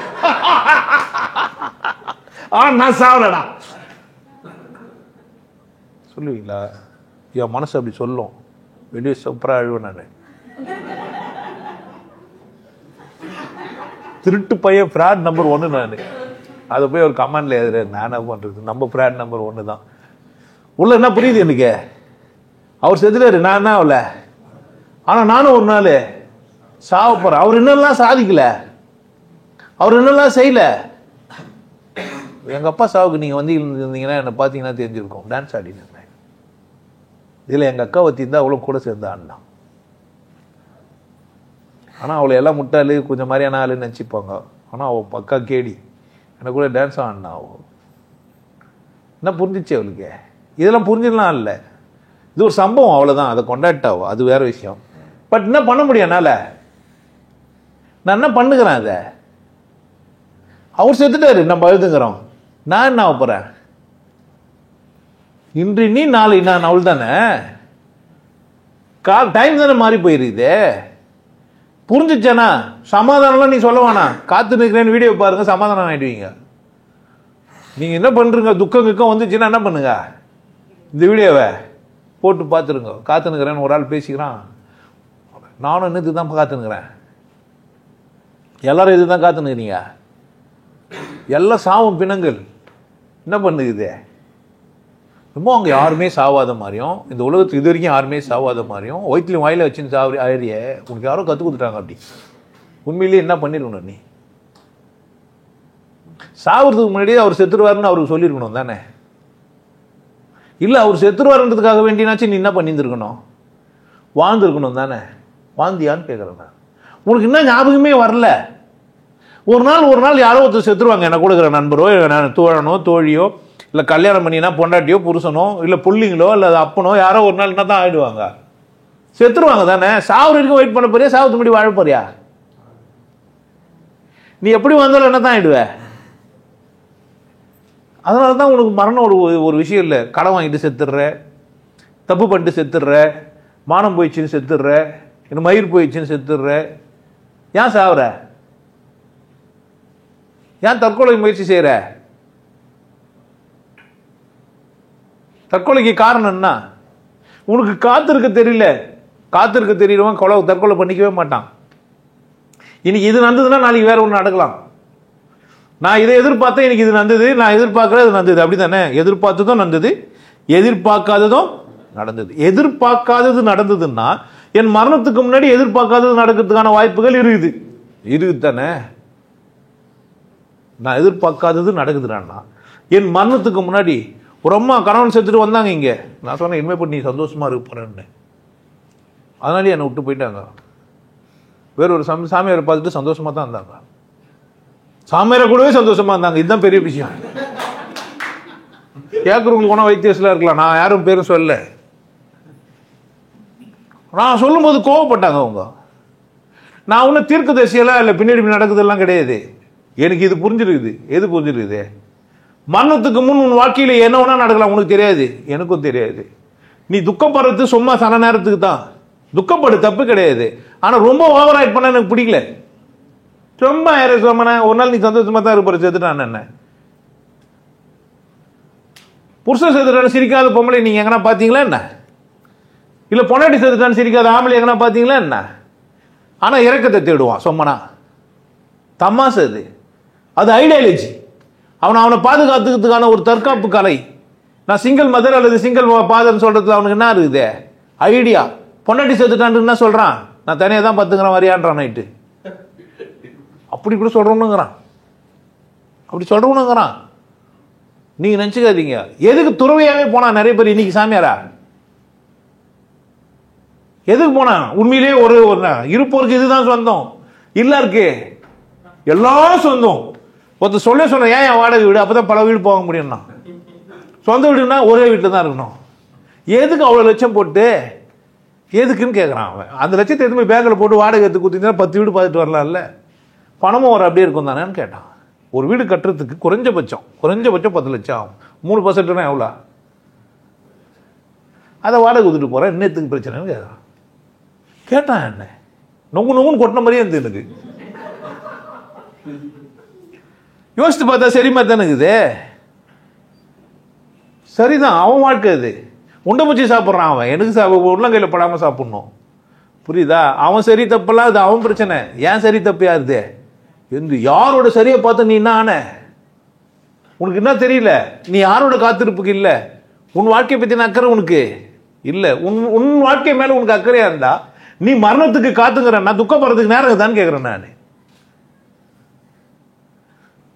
நான் சாவலடா சொல்லுவீங்களா? என் மனசு அப்படி சொல்லும். வெளியே சூப்பரா அழுவேன் நான். திருட்டு பையன் ஃப்ராட் நம்பர் 1 நான். அதை போய் ஒரு கமெண்ட்ல எழுதுறேன். நான் என்ன பண்றது, நம்ம ஃப்ராட் நம்பர் 1 தான். உள்ள என்ன புரியுது எனக்கு, அவர் செத்துட்டாரு, நான் என்ன ஆகல. ஆனா நானும் ஒரு நாள் சாவ போறேன். அவர் என்னெல்லாம் சாதிக்கல, அவர் என்னெல்லாம் செய்யல. எங்க அப்பா சாவுக்கு நீங்க வந்து இருந்தீங்கன்னா என்ன பாத்தீங்கன்னா தெரிஞ்சிருக்கும். டான்ஸ் ஆடினேன். இதுல எங்க அக்கா வத்தி இருந்தா அவ்வளவு கூட சேர்ந்து ஆடினான். ஆனா அவளை எல்லாம் முட்டாளு கொஞ்சம் மாதிரியான ஆளுன்னு நினைச்சுப்பாங்க. ஆனா அவ பக்கா கேடி, எனக்கு கூட டான்ஸ் ஆடினா. என்ன புரிஞ்சிச்சு அவளுக்கு? இதெல்லாம் புரிஞ்சிடலாம் இல்லை, இது ஒரு சம்பவம் அவ்வளவுதான். அதை கொண்டாட்டாவோ அது வேற விஷயம். பட் என்ன பண்ண முடியும் என்னால? நான் என்ன பண்ணுகிறேன்? அதை அவர் செத்துட்டாரு, நம்ம அழுதுங்கிறோம். நான் என்ன ஆக போறேன்? இன்று நீ நாளை நான், அவள் தானே. டைம் தானே மாறி போயிருக்குது. புரிஞ்சிச்சேனா? சமாதானம்லாம் நீ சொல்ல வேணாம். காத்து நிற்கிறேன்னு வீடியோ பாருங்க, சமாதானம் ஆயிடுவீங்க. நீங்க என்ன பண்றீங்க? துக்கம் வந்துச்சுன்னா என்ன பண்ணுங்க? இந்த வீடியோவை போட்டு பார்த்துருங்க. காத்துனுக்கிறேன்னு ஒரு ஆள் பேசிக்கிறான், நானும் என்னத்துக்கு தான் காத்துனுக்கிறேன், எல்லாரும் இது தான் காத்துனுக்கிறீங்க, எல்லாம் சாவும் பிணங்கள். என்ன பண்ணுக்குது? ரொம்ப அவங்க யாருமே சாவாத மாதிரியும், இந்த உலகத்துக்கு இது வரைக்கும் யாருமே சாவாத மாதிரியும், வயிற்றுலையும் வாயில வச்சுன்னு ஆயிரிய உனக்கு யாரோ கற்றுக் கொடுத்துட்டாங்க. அப்படி உண்மையிலேயே என்ன பண்ணிருக்கணும்? நீ சாவுறதுக்கு முன்னாடியே அவர் செத்துருவாருன்னு அவருக்கு சொல்லியிருக்கணும் தானே? இல்லை, அவர் செத்துருவாருன்றதுக்காக வேண்டினாச்சும் நீ என்ன பண்ணியிருந்துருக்கணும்? வாழ்ந்துருக்கணும் தானே? வாழ்ந்தியான்னு கேட்குறேன். உனக்கு என்ன ஞாபகமே வரல? ஒரு நாள் யாரோ ஒருத்தர் செத்துருவாங்க, என்ன கூட இருக்கிற நண்பரோ, தோழனோ, தோழியோ, இல்லை கல்யாணம் பண்ணினா பொண்டாட்டியோ, புருஷனோ, இல்லை புள்ளிங்களோ, இல்லை அப்பனோ, யாரோ ஒரு நாள் என்ன தான் ஆயிடுவாங்க, செத்துருவாங்க தானே? சாவு வரைக்கும் வெயிட் பண்ண போறியா? சாவுக்கு முன்னாடி வாழ போறியா? நீ எப்படி வந்தாலும் என்ன தான் ஆயிடுவ? அதனால தான் உனக்கு மரணம் ஒரு விஷயம் இல்லை. கடன் வாங்கிட்டு செத்துடுற, தப்பு பண்ணிட்டு செத்துடுற, மானம் போயிடுச்சுன்னு செத்துடுற, இன்னும் மயிர் போயிடுச்சுன்னு செத்துடுற. ஏன் சாவுற? ஏன் தற்கொலை முயற்சி செய்யற? தற்கொலைக்கு காரணம் என்ன? உனக்கு காத்திருக்க தெரியல. காத்திருக்க தெரியலவன் தற்கொலை பண்ணிக்கவே மாட்டான். இன்னைக்கு இது நடந்ததுன்னா நாளைக்கு வேற ஒன்று நடக்கலாம். நான் இதை எதிர்பார்த்தேன், எனக்கு இது நடந்தது, நான் எதிர்பார்க்கறது நடந்தது. அப்படித்தானே? எதிர்பார்த்ததும் நடந்தது, எதிர்பார்க்காததும் நடந்தது. எதிர்பார்க்காதது நடந்ததுன்னா என் மரணத்துக்கு முன்னாடி எதிர்பார்க்காதது நடக்கிறதுக்கான வாய்ப்புகள் இருக்குது தானே? நான் எதிர்பார்க்காதது நடக்குதுடான்னா என் மரணத்துக்கு முன்னாடி ஒரு அம்மா கணவன் செத்துட்டு வந்தாங்க இங்கே. நான் சொன்னேன், இனிமே போய் நீ சந்தோஷமா இருக்க போறேன்னு. அதனாலே என்னை விட்டு போயிட்டாங்க. வேற ஒரு சாமியாரை பார்த்துட்டு சந்தோஷமா தான் இருந்தாங்க. சாமியாரை கூடவே சந்தோஷமா இருந்தாங்க. இதுதான் பெரிய விஷயம். கேட்கறவங்களுக்கு ஒன்றும் வைத்தியஸ்லாம் இருக்கலாம், நான் யாரும் பேரும் சொல்ல. நான் சொல்லும் போது கோவப்பட்டாங்க அவங்க. நான் ஒன்றும் தீர்க்கதரிசியெல்லாம் இல்லை, பின்னாடி நடக்குதெல்லாம் கிடையாது. எனக்கு இது புரிஞ்சிருக்குது. எது புரிஞ்சிருக்குது? மரணத்துக்கு முன் உன் வாழ்க்கையில என்ன வேணா நடக்கலாம், உனக்கு தெரியாது, எனக்கும் தெரியாது. நீ துக்கப்படுறது சும்மா சன நேரத்துக்கு தான். துக்கப்படு, தப்பு கிடையாது. ஆனா ரொம்ப ஓவர் ஆக்ட் பண்ண எனக்கு பிடிக்கல. சும்மா ஒரு நாள் நீ சந்தோஷமா தான் இருப்ப, செத்துட்டான் என்ன? புருஷன் செத்துட்டான்னு சிரிக்காத பொம்பளை நீங்க எங்கன்னா பாத்தீங்களா என்ன? இல்ல பொண்டாட்டி செத்துட்டான்னு சிரிக்காத ஆம்பளை எங்கன்னா பாத்தீங்களா என்ன? ஆனா இறக்கத்தை தேடுவான் சொம்மனா. தமாசு அது. அது ஐடியாலஜி. அவனை பாதுகாத்துக்கிறதுக்கான ஒரு தற்காப்பு கலை. நான் சிங்கிள் மதர் அல்லது சிங்கிள் ஃபாதர்னு சொல்றதுல அவனுக்கு என்ன இருக்குது? ஐடியா. பொண்டாட்டி செத்துட்டான்னு என்ன சொல்றான்? நான் தனியாக தான் பத்துங்கிறேன் வரியான்றான் நைட்டு. அப்படி கூட சொல்றவனுங்கிறான். நீங்க நினைச்சுக்காதீங்க. எதுக்கு துறவியாவே போனா நிறைய பேர் இன்னைக்கு சாமியாரா? எதுக்கு போனா? உண்மையிலேயே ஒரு இருப்போருக்கு இதுதான் சொந்தம். இல்ல இருக்கு எல்லாம் சொந்தம். ஒருத்தர் சொன்ன ஏன் வாடகை வீடு, அப்பதான் பல வீடு போக முடியும்னா. சொந்த வீடுனா ஒரே வீட்டில் தான் இருக்கணும். எதுக்கு அவ்வளோ லட்சம் போட்டு எதுக்குன்னு கேட்குறான் அவன். அந்த லட்சத்தை எதுவுமே பேங்கில் போட்டு வாடகை எடுத்து கொடுத்தீங்கன்னா 10 வீடு பார்த்துட்டு வரலாம்ல. பணமும் ஒரு அப்படியே இருக்கும் தானேன்னு கேட்டான். ஒரு வீடு கட்டுறதுக்கு குறைஞ்சபட்சம் 10 லட்சம் ஆகும். 3% எவ்வளோ? அதை வாடகை கொடுத்துட்டு போகிறேன், இன்னத்துக்கு பிரச்சனைன்னு கேட்டான். என்ன நொங்குன்னு கொட்டின மாதிரியே இருந்து எனக்கு. யோசித்து பார்த்தா சரிமா தானே இருக்குது. சரிதான், அவன் வாழ்க்கை அது. உண்டை முச்சி சாப்பிட்றான் அவன். எனக்கு உள்ளங்கையில் படாமல் சாப்பிட்ணும். புரியுதா? அவன் சரி தப்பெல்லாம் அது அவன் பிரச்சனை. ஏன் சரி தப்பு யாருது? யாரோட சரியை பார்த்து நீ என்ன ஆன? உனக்கு என்ன தெரியல? நீ யாரோட காத்திருப்புக்கு இல்லை. உன் வாழ்க்கையை பற்றி அக்கறை உனக்கு இல்லை. உன் வாழ்க்கை மேலே உனக்கு அக்கறையா இருந்தா நீ மரணத்துக்கு காத்துங்கிறேன். நான் துக்கப்படுறதுக்கு நேரம் தான் கேட்குறேன். நான்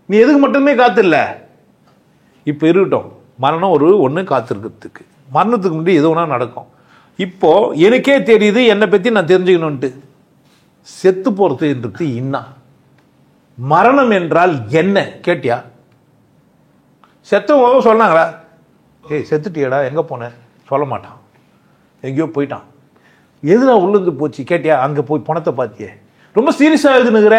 நீ எதுக்கு மட்டுமே காத்து இல்லை. இப்போ இருக்கட்டும், மரணம் ஒன்று காத்திருக்கிறதுக்கு. மரணத்துக்கு முன்னாடி எது வேணா நடக்கும். இப்போ எனக்கே தெரியுது என்னை பற்றி நான் தெரிஞ்சுக்கணும்ட்டு. செத்து போகிறதுன்றது இன்னா. மரணம் என்றால் என்ன கேட்டியா? செத்தவங்க சொன்னாங்களா? ஏய் செத்துட்டியடா, எங்கே போனேன்? சொல்ல மாட்டான். எங்கேயோ போயிட்டான். எதுனா உள்ளது போச்சு கேட்டியா? அங்கே போய் பணத்தை பார்த்தியே. ரொம்ப சீரியஸாக எழுதுனுங்கிற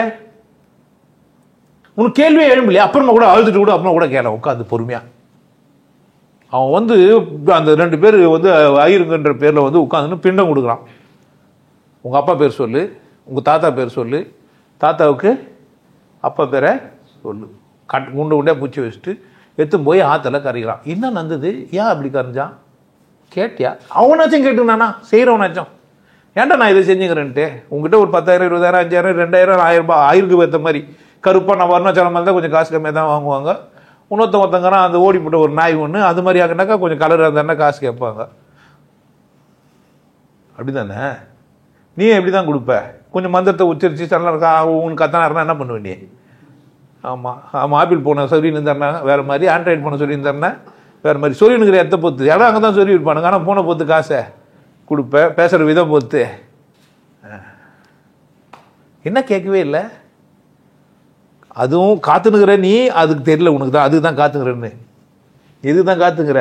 உனக்கு கேள்வியே எழும்பலையா? அப்புறமா கூட அழுதுட்டு கூட அப்புறமா கூட கேட்கலாம் உட்காந்து பொறுமையா. அவன் அந்த 2 பேர் ஐயருங்கன்ற பேரில் உட்காந்துன்னு பிண்டம் கொடுக்குறான். உங்கள் அப்பா பேர் சொல்லு, உங்கள் தாத்தா பேர் சொல்லு, தாத்தாவுக்கு அப்பா பேரை சொல்லு. உண்டை பூச்சி வச்சுட்டு எடுத்து போய் ஆற்றுல கரைகிறான். என்ன நடந்தது? ஏன் அப்படி கரைஞ்சான் கேட்டியா? அவனாச்சும் கேட்டுனானா செய்கிறவனாச்சும் ஏன்டா நான் இதை செஞ்சுக்கிறேன்ட்டு. உங்ககிட்ட ஒரு 10,000 20,000 5,000 2,000 1000 ரூபாய் ஆயிருக்கு ஏற்ற மாதிரி கருப்பாக நான் அருணாச்சலம் இருந்தால் கொஞ்சம் காசு கம்மியாக தான் வாங்குவாங்க. ஒருத்தங்கிறா அந்த ஓடி போட்ட ஒரு நாய் ஒன்று அது மாதிரி ஆகினாக்கா கொஞ்சம் கலர் இருந்தாருன்னா காசு கேட்பாங்க. அப்படி தானே? நீ எப்படி தான் கொடுப்ப? கொஞ்சம் மந்திரத்தை உச்சரித்து சடனாக உனக்கு கத்தனாருன்னா என்ன பண்ணுவேன் நீ? ஆமாம் ஆமாம் ஆப்பிள் போன சொல்லின்னு இருந்தாருனா வேறு மாதிரி, ஆண்ட்ராய்டு போன சொல்லியிருந்தாருன்னா வேறு மாதிரி. சொல்லினுங்கிற எத்த பொத்து இடம் அங்கே தான் சொல்லி இருப்பானுங்க. ஆனால் போன பொத்து காசை கொடுப்பேன், பேசுகிற விதம் பொத்து. என்ன கேட்கவே இல்லை. அதுவும் காத்துனுங்கிற நீ, அதுக்கு தெரியல உனக்கு தான் அதுக்கு தான் காத்துங்கிறன்னு. எதுக்கு தான் காத்துங்கிற?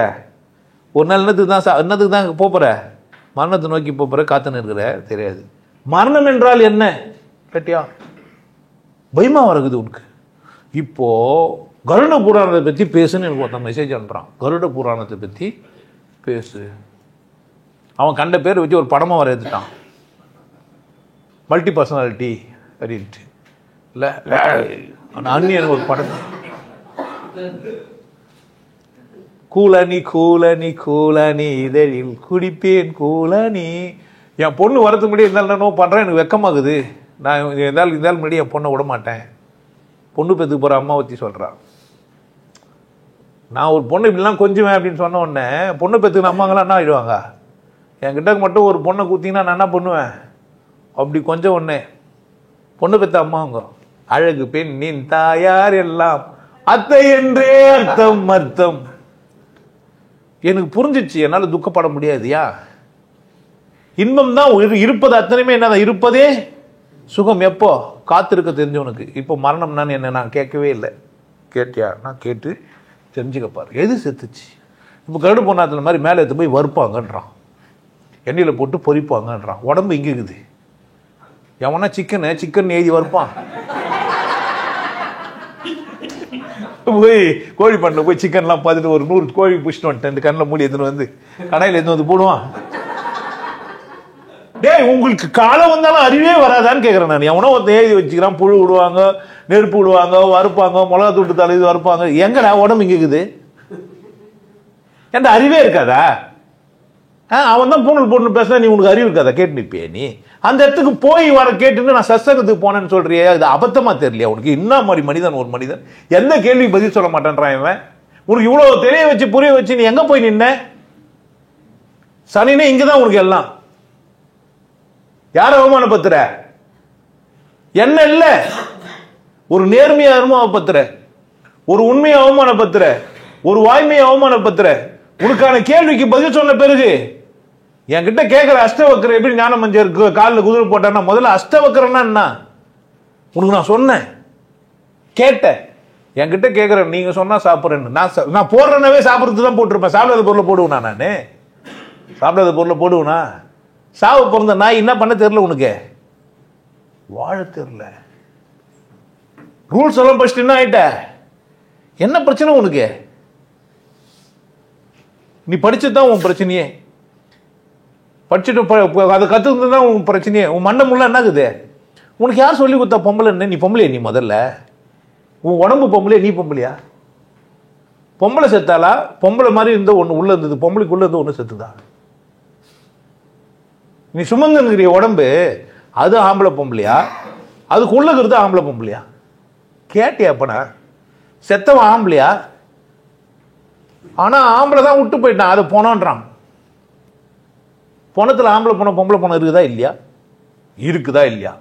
ஒரு நாள் என்னத்துக்கு தான் போகிற? மரணத்தை நோக்கி போகிற காத்துன்னு இருக்கிற தெரியாது. மரணம் என்றால் என்ன கேட்டியா? பயமா வருகுது உனக்கு. இப்போ கருட புராணத்தை பற்றி பேசுன்னு எனக்கு ஒருத்தன் மெசேஜ் அனுப்புறான். கருட புராணத்தை பற்றி பேசு. அவன் கண்ட பேர் வச்சு ஒரு படமாக வர எடுத்துட்டான், மல்டி பர்சனாலிட்டி அப்படின்ட்டு. இல்லை அந்நியன் ஒரு படம், கூலனி கூலனி கூலனி இதழில் குடிப்பேன் கூலனி. என் பொண்ணு வரதுக்கு முன்னாடி இருந்தாலும் பண்ணுறேன், எனக்கு வெக்கமாகுது. நான் இருந்தாலும் முன்னாடி என் பொண்ணை விட மாட்டேன். பொண்ணு பெற்றுக்கு போகிற அம்மா பற்றி சொல்கிறான். நான் ஒரு பொண்ணு இப்படிலாம் கொஞ்சுவேன் அப்படின்னு சொன்ன உடனே பொண்ணு பெற்றுக்கிற அம்மாங்களாம் என்ன ஆகிடுவாங்க? என்கிட்ட மட்டும் ஒரு பொண்ணை கூத்திங்கன்னா நான் என்ன பண்ணுவேன்? அப்படி கொஞ்சம் ஒன்று பொண்ணு பெற்ற அம்மாங்க அழகு பெண்ணின் தாயார் எல்லாம் அத்தை என்றே அர்த்தம் அர்த்தம். எனக்கு புரிஞ்சிச்சு, என்னால் துக்கப்பட முடியாதுயா. இன்பம் தான் இருப்பது, அத்தனையுமே என்ன இருப்பதே சுகம். எப்போ? காத்திருக்க தெரிஞ்சவனுக்கு. இப்போ மரணம்னான்னு என்ன நான் கேட்கவே இல்லை. கேட்டியா? நான் கேட்டு தெரிஞ்சுக்கப்பாரு. எது செத்துச்சு? இப்போ கருடு பொண்ணாத்துல மாதிரி மேலே எடுத்து போய் வறுப்பாங்கன்றான், எண்ணெயில் போட்டு பொறிப்பாங்கன்றான். உடம்பு இங்கே இருக்குது. எவனா சிக்கன் எழுதி வறுப்பான். போய் கோழி பண்ண போய் சிக்கன்லாம் பார்த்துட்டு ஒரு 100 கோழி பிடிச்சிட்டு வந்துட்டேன், இந்த கண்ணில் மூடி எடுத்துன்னு வந்து கடையில் எடுத்து வந்து போடுவான். டேய், உங்களுக்கு காலம் வந்தாலும் அறிவே வராதான்னு கேட்குறேன் நான். எவனோ ஒருத்தன் எழுதி வச்சுக்கிறான், புழு விடுவாங்க, நெருப்பு விடுவாங்க, வறுப்பாங்க, மிளகா தூட்டு தலை இது வறுப்பாங்க. எங்கடா உடம்பு இங்கே இருக்குது? ஏன்டா அறிவே இருக்காதா? அவன் தான் பூணல் போட்டு பேசுனா நீ உனக்கு அறிவு இருக்காதா? கேட்டு நிற்பிய நீ? அந்த இடத்துக்கு போய் வர கேட்டுன்னு நான் சத்சங்கத்துக்கு போனேன்னு சொல்றியே, இது அபத்தமா தெரியலையா உனக்கு? என்ன மாதிரி மனிதன் ஒரு மனிதன்? எந்த கேள்வி பதில் சொல்ல மாட்டேன்றான் இவன். உனக்கு இவ்வளவு தெரிய வச்சு புரிய வச்சு நீ எங்க போய் நின்ன? சனினே இங்கதான் உனக்கு எல்லாம். யார அவமானப்படுத்துற? என்ன இல்ல, ஒரு நேர்மையை அவமானப்படுத்துற, ஒரு உண்மையை அவமானப்படுத்துற, ஒரு வாய்மையை அவமானப்படுத்துற. உனக்கான கேள்விக்கு பதில் சொன்ன பிறகு என்கிட்ட கேட்கிற அஷ்டவக்கர எப்படி ஞான மஞ்சருக்கு காலில் குதிரை போட்டான்னா முதல்ல அஷ்டவக்கரன்னா என்ன உனக்கு நான் சொன்னேன், கேட்டேன். என்கிட்ட கேட்கிறேன், நீங்க சொன்னா சாப்பிட்றேன்னு. நான் போடுறேன்னாவே சாப்பிட்றது தான் போட்டிருப்பேன். சாப்பிடாத பொருளை போடுவேனா? நான் சாப்பிடாத பொருளை போடுவேனா? சாவு பிறந்த நாய் என்ன பண்ண தெரியல உனக்கு, வாழ தெரியல. ரூல்ஸ் எல்லாம் படிச்சுட்டு என்ன ஆயிட்ட? என்ன பிரச்சனை உனக்கு? நீ படிச்சதுதான் உன் பிரச்சனையே. படிச்சுட்டு அதை கத்துக்கிறது தான் உன் பிரச்சனையே. உன் மண்டை முள்ள என்னக்குது? உனக்கு யார் சொல்லி கொடுத்தா பொம்பளை? நீ பொம்பளையா? நீ முதல்ல உன் உடம்பு பொம்பளையா? நீ பொம்பளையா? பொம்பளை செத்தாலா? பொம்பளை மாதிரி இருந்த ஒன்று உள்ள இருந்தது, பொம்பளைக்குள்ள இருந்து ஒன்று செத்துதா? நீ சுமந்துங்கிற உடம்பு அது ஆம்பளை பொம்பளையா? அதுக்குள்ள இருக்கிறது ஆம்பளை பொம்பளையா? கேட்டியா? அப்பனா செத்தவன் ஆம்பளையா? ஆனா ஆம்பளை தான் விட்டு போயிட்டான், அதை போனோன்றான். பணத்துல ஆம்பளை பணம் பொம்பளை பணம் இருக்குதா இல்லையா? இருக்குதா இல்லையா?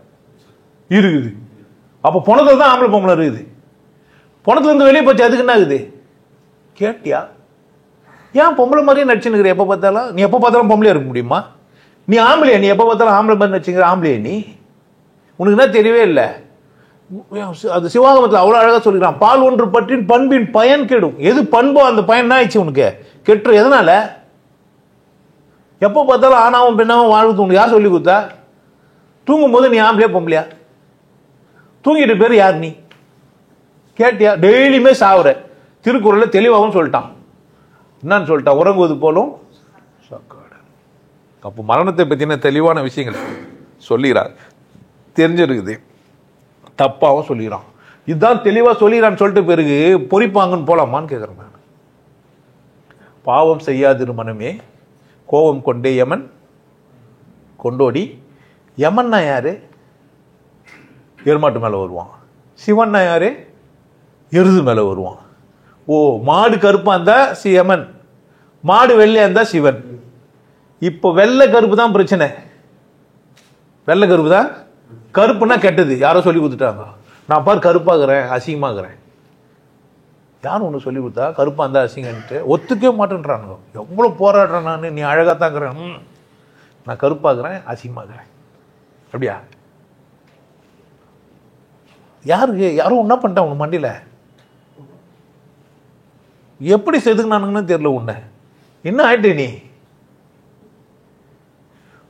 இருக்குது. அப்ப பணத்துல தான் ஆம்பளை பொம்பளை இருக்குது. பணத்துல இருந்து வெளியே போச்சு, அதுக்கு என்ன ஆகுது? கேட்டியா? ஏன் பொம்பளை மாதிரியே நடிச்சுன்னு எப்ப பார்த்தாலும்? நீ எப்ப பார்த்தாலும் பொம்பளையா இருக்க முடியுமா? நீ ஆம்பளையா? நீ எப்ப பார்த்தாலும் ஆம்பளை மாதிரி நடிச்சுங்கிற ஆம்பளையா நீ? உனக்கு என்ன தெரியவே இல்லை. அது சிவாகமத்தில் அவ்வளவு அழகா சொல்லிக்கிறான், பால் ஒன்று பற்றின் பண்பின் பயன் கெடும். எது பண்போ அந்த பயன் என்ன ஆயிடுச்சு உனக்கு? கெட்டு. எதனால? எப்போ பார்த்தாலும் ஆணாவும் பெண்ணாவும் வாழ்றது உனக்கு யார் சொல்லி கொடுத்தா? தூங்கும் போது நீ ஆம்பளையா பொம்பளையா? தூங்கிட்டு பேர் யார் நீ? கேட்டியா? டெய்லியுமே சாவுற. திருக்குறள்ல தெளிவாகவும் சொல்லிட்டான். என்னன்னு சொல்லிட்டான்? உறங்குவது போலும் சாக்காடு. அப்போ மரணத்தை பற்றின தெளிவான விஷயங்கள் சொல்லிறார், தெரிஞ்சிருக்குது. தப்பாவும் சொல்லிக்கிறான். இதுதான் தெளிவா சொல்லிக்கிறான்னு சொல்லிட்டு பிறகு பொறிப்பாங்கன்னு போலாமான்னு கேட்கிறேன் நான். பாவம் செய்யாதிரு மனமே கோபம் கொண்டே யமன் கொண்டோடி. யமன்னா யாரு? எருமாட்டு மேலே வருவான். சிவன்னா யாரு? எருது மேலே வருவான். ஓ, மாடு கருப்பா இருந்தா யமன், மாடு வெள்ளையா இருந்தா சிவன். இப்போ வெள்ளை கருப்பு தான் பிரச்சனை. வெள்ளை கருப்பு தான். கருப்புன்னா கெட்டது, யாரோ சொல்லி கொடுத்துட்டாங்க. நான் பாரு கருப்பாகிறேன், அசிங்கமாகிறேன். யாரும் ஒன்று சொல்லி கொடுத்தா கருப்பா இருந்தா அசிங்கன்ட்டு ஒத்துக்கவே மாட்டேன்றானுங்க. எவ்வளோ போராடுறேன் நான், நீ அழகாக தாங்கிறேன், நான் கருப்பாகிறேன் அசிங்கமாகிறேன். அப்படியா? யாருக்கு யாரும் என்ன பண்ணிட்டான் உன் மண்டியில்? எப்படி செதுக்குனானுங்கன்னு தெரியல. உன்னை என்ன ஆயிட்டு? நீ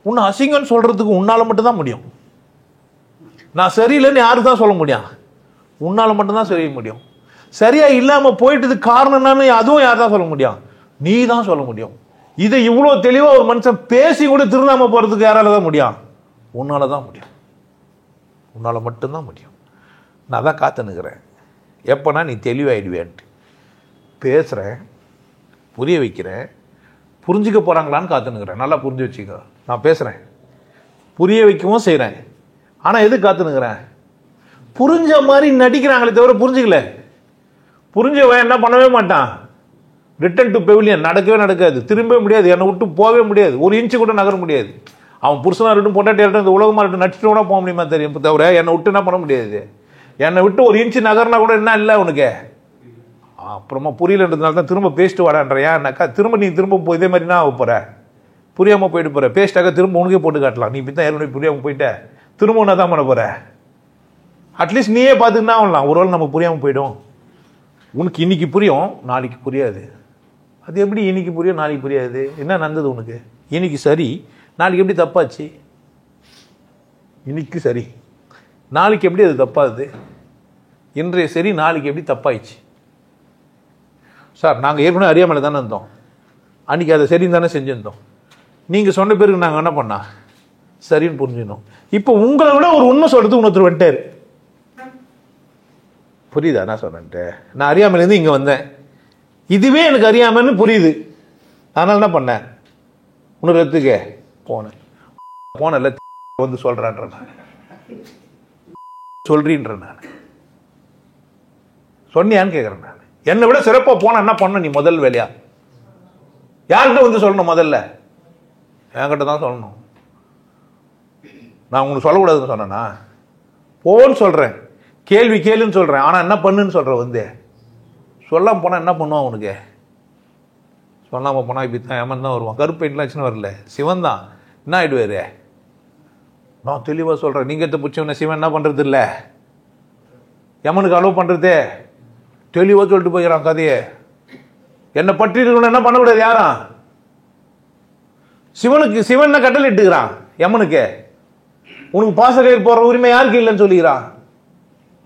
உன்னை அசிங்கன்னு சொல்றதுக்கு உன்னால மட்டும்தான் முடியும். நான் சரியில்லைன்னு யாருக்கு தான் சொல்ல முடியும்? உன்னால மட்டும்தான் செய்ய முடியும். சரியா இல்லாம போயிட்டது காரணம் என்னன்னு அதுவும் யார் தான் சொல்ல முடியும்? நீ தான் சொல்ல முடியும். இதை இவ்வளவு தெளிவா ஒரு மனுஷன் பேசி கூட திருந்தாம போறதுக்கு யாரால தான் முடியும்? உன்னால தான் முடியும். உன்னால மட்டும்தான் முடியும். நான் தான் காத்துனுக்கிறேன் எப்பனா நீ தெளிவாயிடுவேன்ட்டு. பேசுறேன், புரிய வைக்கிறேன், புரிஞ்சுக்க போறாங்களான்னு காத்துனுக்கிறேன். நல்லா புரிஞ்சு வச்சுக்க. நான் பேசுறேன், புரிய வைக்கவும் செய்யறேன். ஆனா எது காத்துனுக்கிறேன்? புரிஞ்ச மாதிரி நடிக்கிறாங்களே தவிர புரிஞ்சுக்கல. புரிஞ்சவன் என்ன பண்ணவே மாட்டான். ரிட்டர்ன் டு பெவிலியன் நடக்கவே நடக்காது, திரும்பவே முடியாது, என்னை விட்டு போகவே முடியாது, ஒரு இன்ச்சு கூட நகர முடியாது. அவன் புருஷனா இருக்கட்டும், பொண்டாட்டியா இருக்கட்டும், இந்த உலகமா இருக்கட்டும், நடிச்சுட்டு கூட போக முடியுமா தெரியும் தவிர என்னை விட்டு என்ன பண்ண முடியாது. என்னை விட்டு ஒரு இன்ச்சு நகர்னா கூட என்ன இல்லை உனக்கு. அப்புறமா புரியலன்றதுனால தான் திரும்ப பேசிட்டு வரான்றேன். ஏன்னாக்கா திரும்ப நீ திரும்ப இதே மாதிரி நான் போற, புரியாம போயிட்டு போற. பேசிட்டாக்க திரும்ப உனக்கே போட்டு காட்டலாம். நீ இப்படி தான் ஏற்கனவே புரியாம போயிட்ட, திரும்ப என்ன தான் பண்ண போற? அட்லீஸ்ட் நீயே பார்த்துன்னா ஆகலாம். ஒருவேளை நம்ம புரியாம போயிடும். உனக்கு இன்னைக்கு புரியும், நாளைக்கு புரியாது. அது எப்படி இன்னைக்கு புரியும் நாளைக்கு புரியாது? என்ன நடந்தது உனக்கு? இன்னைக்கு சரி, நாளைக்கு எப்படி தப்பாச்சு? இன்னைக்கு சரி, நாளைக்கு எப்படி அது தப்பாது? இன்றைய சரி நாளைக்கு எப்படி தப்பாயிடுச்சு? சார் நாங்கள் ஏற்கனவே அறியாமலே தானே இருந்தோம், அன்றைக்கி அதை சரின்னு தானே செஞ்சுருந்தோம். நீங்கள் சொன்ன பேருக்கு நாங்கள் என்ன பண்ணா சரின்னு புரிஞ்சுக்கணும். இப்போ உங்களை விட ஒரு உண்மை சொல்கிறது இன்னொருத்தர் வந்துட்டார். புரியுதா நான் சொன்னேன்ட்டு? நான் அறியாமலேருந்து இங்கே வந்தேன், இதுவே எனக்கு அறியாமன்னு புரியுது. அதனால என்ன பண்ணேன், இன்னொரு இடத்துக்கு போனேன். போனல வந்து சொல்கிறான்ற நான் சொல்றீன்ற நான் சொன்னியான்னு கேட்குறேன். நான் என்னை விட சிறப்பாக போன என்ன பண்ண நீ முதல் வேலையா? யார்கிட்ட வந்து சொல்லணும்? முதல்ல என்கிட்ட தான் சொல்லணும். நான் உங்களுக்கு சொல்லக்கூடாதுன்னு சொன்னேன்னா? போன்னு சொல்கிறேன், கேள்வி கேளுன்னு சொல்கிறேன், ஆனால் என்ன பண்ணுன்னு சொல்கிறேன். வந்து சொல்லாமல் போனால் என்ன பண்ணுவான் உனக்கு? சொல்லாமல் போனால் இப்படி தான் யமன் தான் வருவான். கருப்பு பெயிண்ட்லாம் வரல, சிவன் தான் என்ன ஆகிடுவாரு. நான் தெளிவாக சொல்கிறேன், நீங்கள் எடுத்து பிடிச்சவன சிவன் என்ன பண்ணுறது இல்லை, யமனுக்கு அலோவ் பண்ணுறதே தெளிவாக சொல்லிட்டு போய்கிறான் கதையை. என்னை பற்றி இருக்கணும் என்ன பண்ணக்கூடாது யாரும். சிவனுக்கு சிவன் கட்டளை இட்டுக்கிறான் யமனுக்கு. உனக்கு பாசகையில் போகிற உரிமை யாருக்கு இல்லைன்னு சொல்லிக்கிறான்.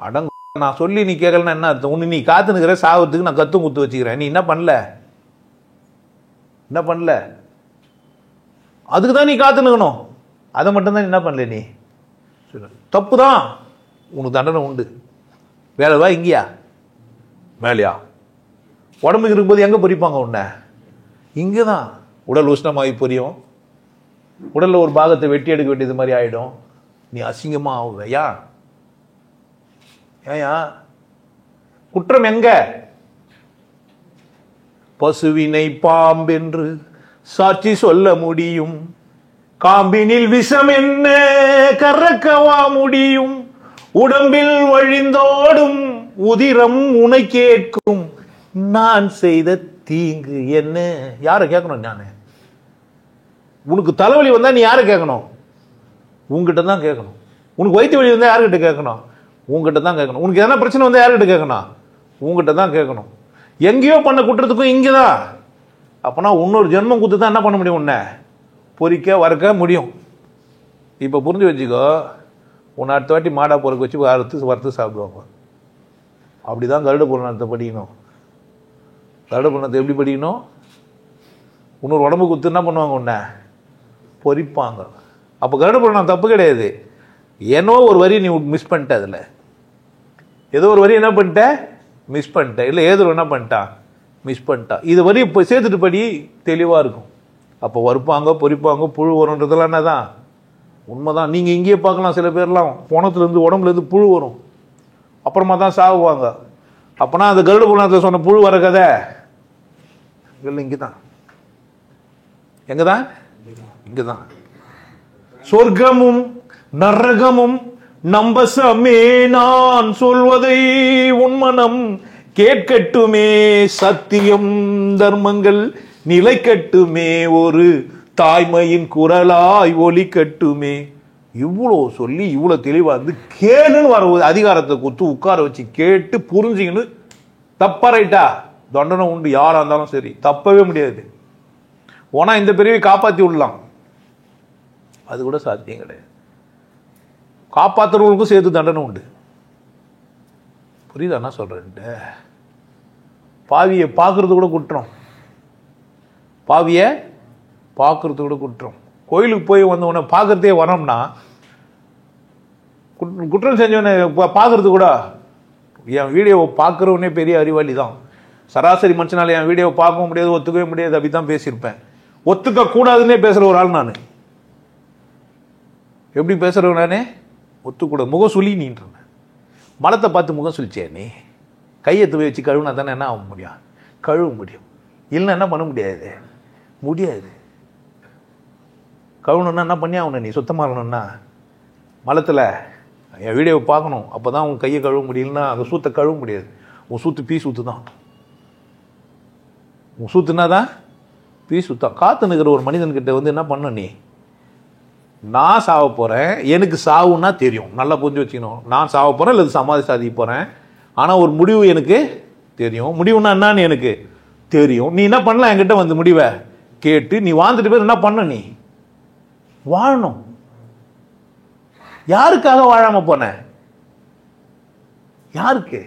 அடங்க, நான் சொல்லி நீ கேட்கலன்னா என்ன அர்த்தம்? உன்னை நீ காத்துனுக்கிற சாவத்துக்கு நான் கத்தும் குத்து வச்சுக்கிறேன். நீ என்ன பண்ணல, என்ன பண்ணல, அதுக்கு தான் நீ காத்துனுக்கணும். அதை மட்டும்தான் என்ன பண்ணல நீ. தப்பு தான், உனக்கு தண்டனை உண்டு. வேலைவா இங்கேயா மேலையா? உடம்புக்கு இருக்கும்போது எங்கே பொறிப்பாங்க உன்னை? இங்கே தான். உடல் உஷ்ணமாகி பொரியும், உடலில் ஒரு பாகத்தை வெட்டி எடுக்க வேண்டியது மாதிரி ஆகிடும். நீ அசிங்கமாக ஆகுவையா? ஏயா குற்றம் எங்க? பசுவினை பாம்பென்று சாட்சி சொல்ல முடியும், காம்பினில் விஷம் என்ன கறக்கவா முடியும்? உடம்பில் வழிந்தோடும் உதிரம் உனை கேட்கும், நான் செய்த தீங்கு என்ன? யாரை கேட்கணும்? நான் உனக்கு தலைவலி வந்தா நீ யாரை கேட்கணும்? உங்ககிட்ட தான் கேட்கணும். உனக்கு வயிற்று வலி வந்தா யாருக்கிட்ட கேட்கணும்? உங்ககிட்ட தான் கேட்கணும். உனக்கு எதனா பிரச்சனை வந்தா யாருக்கிட்ட கேட்கணும்? உங்ககிட்ட தான் கேட்கணும். எங்கேயோ பண்ண குற்றத்துக்கும் இங்கே தான். அப்போனா இன்னொரு ஜென்மம் குத்து தான் என்ன பண்ண முடியும்? உன்னை பொறிக்க வறுக்க முடியும். இப்போ புரிஞ்சு வச்சுக்கோ, உன்னை அடுத்த வாட்டி மாடா பொறுக்க வச்சு வறுத்து சாப்பிடுவாங்க. அப்படிதான் கருட புராணத்தை படிக்கணும். கருட புராணத்தை எப்படி படிக்கணும்? இன்னொரு உடம்பு குத்து என்ன பண்ணுவாங்க? உன்னை பொறிப்பாங்க. அப்போ கருட புராணம் தப்பு கிடையாது. ஏன்னோ ஒரு வரி நீ மிஸ் பண்ணிட்ட, அதில் ஏதோ ஒரு வரி என்ன பண்ணிட்ட, மிஸ் பண்ணிட்ட. இல்லை ஏதோ என்ன பண்ணிட்டான், மிஸ் பண்ணிட்டான். இது வரி இப்போ சேர்த்துட்டு படி, தெளிவாக இருக்கும். அப்போ வறுப்பாங்க, பொரிப்பாங்க, புழு வரும்ன்றதெல்லாம் என்னதான் உண்மைதான். நீங்கள் இங்கேயே பார்க்கலாம், சில பேர்லாம் போனத்துலேருந்து உடம்புலேருந்து புழு வரும், அப்புறமா தான் சாவுவாங்க. அப்போனா அந்த கருட புராணத்தில் சொன்ன புழு வர கதை இல்லை, இங்கே தான். எங்கே தான்? இங்கே தான். சொர்க்கமும் நரகமும் நம்பசமே, நான் சொல்வதை உன்மனம் கேட்கட்டுமே, சத்தியம் தர்மங்கள் நிலைக்கட்டுமே, ஒரு தாய்மையின் குரலாய் ஒலிக்கட்டுமே. இவ்வளோ சொல்லி இவ்வளோ தெளிவாக இருந்து கேளுன்னு வர அதிகாரத்தை கொடுத்து உட்கார வச்சு கேட்டு புரிஞ்சுக்கின்னு தப்பா ரைட்டா தண்டனை உண்டு. யாராக இருந்தாலும் சரி, தப்பவே முடியாது. ஓனா இந்த பிரிவை காப்பாற்றி விடலாம், அது கூட சாத்தியம் கிடையாது. காப்பாற்றுறவங்களுக்கும் சேர்த்து தண்டனை உண்டு. புரியுதா என்ன சொல்றேன்ட்டு? பாவியை பார்க்கறது கூட குற்றம், பாவியை பார்க்கறது கூட குற்றம். கோயிலுக்கு போய் வந்தவொடனே பார்க்கறதே வரோம்னா குற்றம் செஞ்சவனை பார்க்கறது கூட. என் வீடியோவை பார்க்குறவனே பெரிய அறிவாளி தான். சராசரி மனுஷனால என் வீடியோவை பார்க்கவும் முடியாது, ஒத்துக்கவே முடியாது, அப்படி தான் பேசியிருப்பேன். ஒத்துக்க கூடாதுன்னே பேசுகிற ஒரு ஆள் நான். எப்படி பேசுகிறவன் நானே? ஒத்துக்கூடாது. முகம் சொல்லி நீன்றேன். மலத்தை பார்த்து முகம் சொல்லிச்சே, நீ கையெத்து போய் வச்சு கழுவுனா தானே என்ன ஆக முடியும்? கழுவ முடியும். இல்லைன்னா என்ன பண்ண முடியாது? முடியாது. கழுவணுன்னா என்ன பண்ணி ஆகணும்? நீ சுத்தமாக இருக்கணும்னா மலத்தில் என் வீடியோவை பார்க்கணும், அப்போ தான் உன் கையை கழுவ முடியலன்னா அந்த சூத்தை கழுவ முடியாது. உன் சூத்து பீ சூத்து தான். உன் சூத்துனா தான் பீ சுத்தம். காத்து நிற்கிற ஒரு மனிதன்கிட்ட வந்து என்ன பண்ண, நீ நான் சாவ போகிறேன், எனக்கு சாவுன்னா தெரியும், நல்லா புரிஞ்சு வச்சுக்கணும். நான் சாவ போகிறேன் இல்லை சமாதி சாதிக்க போகிறேன், ஆனால் ஒரு முடிவு எனக்கு தெரியும். முடிவுன்னா என்னன்னு எனக்கு தெரியும். நீ என்ன பண்ணலாம்? என்கிட்ட வந்து முடிவை கேட்டு நீ வாழ்ந்துட்டு பேர் என்ன பண்ண? நீ வாழணும். யாருக்காக வாழாம போன? யாருக்கு?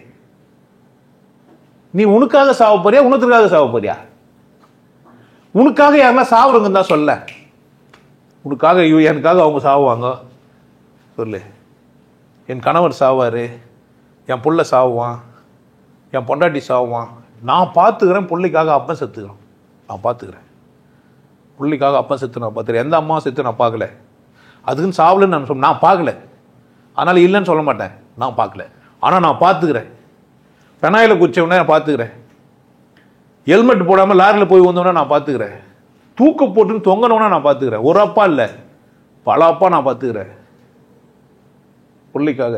நீ உனக்காக சாவ போறியா, உனத்துக்காக சாவ போறியா? உனக்காக யாருன்னா சாவுறங்க தான் சொல்ல. உனக்காக எனக்காக அவங்க சாவுவாங்க சொல்லு. என் கணவர் சாவாரு, என் புள்ள சாவுவான், என் பொண்டாட்டி சாவுவான். நான் பார்த்துக்கிறேன். பிள்ளைக்காக அப்பன் செத்துக்கிறோம், நான் பார்த்துக்கிறேன். பிள்ளைக்காக அப்பன் செத்து நான் பார்த்துக்கிறேன். எந்த அம்மா செத்து நான் பார்க்கல. அதுக்குன்னு சாவலன்னு நான் சொல்ல, நான் பார்க்கல. அதனால் இல்லைன்னு சொல்ல மாட்டேன், நான் பார்க்கல. ஆனால் நான் பார்த்துக்கிறேன். பெனாயில் குச்சவனே நான் பார்த்துக்கிறேன். ஹெல்மெட் போடாமல் லாரியில் போய் வந்தோன்னா நான் பார்த்துக்கிறேன். தூக்க போட்டுன்னு தொங்கனோன்னா நான் பார்த்துக்கிறேன். ஒரு அப்பா இல்லை, பல அப்பா நான் பார்த்துக்கிறேன் பிள்ளைக்காக.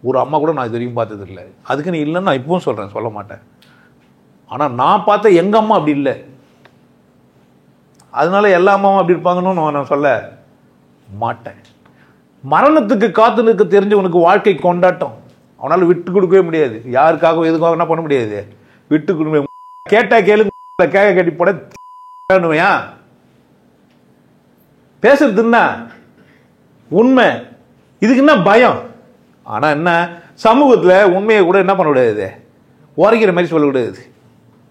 ஒரு அம்மா கூட நான் இது வரைக்கும் பார்த்தது இல்லை. அதுக்கு நீ இல்லைன்னு நான் இப்பவும் சொல்கிறேன், சொல்ல மாட்டேன். ஆனால் நான் பார்த்த எங்கள் அம்மா அப்படி இல்லை. அதனால எல்லா அம்மாவும் அப்படி இருப்பாங்கன்னு நான் சொல்ல மாட்டேன். மரணத்துக்கு காத்து நிற்க தெரிஞ்சவனுக்கு வாழ்க்கை கொண்டாட்டம். அவனால் விட்டு கொடுக்கவே முடியாது. யாருக்காகவும் எதுக்காக என்ன பண்ண முடியாது, விட்டு கொடுக்க. கேட்டா கேளுங்க, கேட்க கட்டி போட பேசுறதுன்னா உண்மை. இதுக்கு என்ன பயம்? ஆனா என்ன, சமூகத்தில் உண்மையை கூட என்ன பண்ண முடியாது, உரைக்கிற மாதிரி சொல்லக்கூடாது.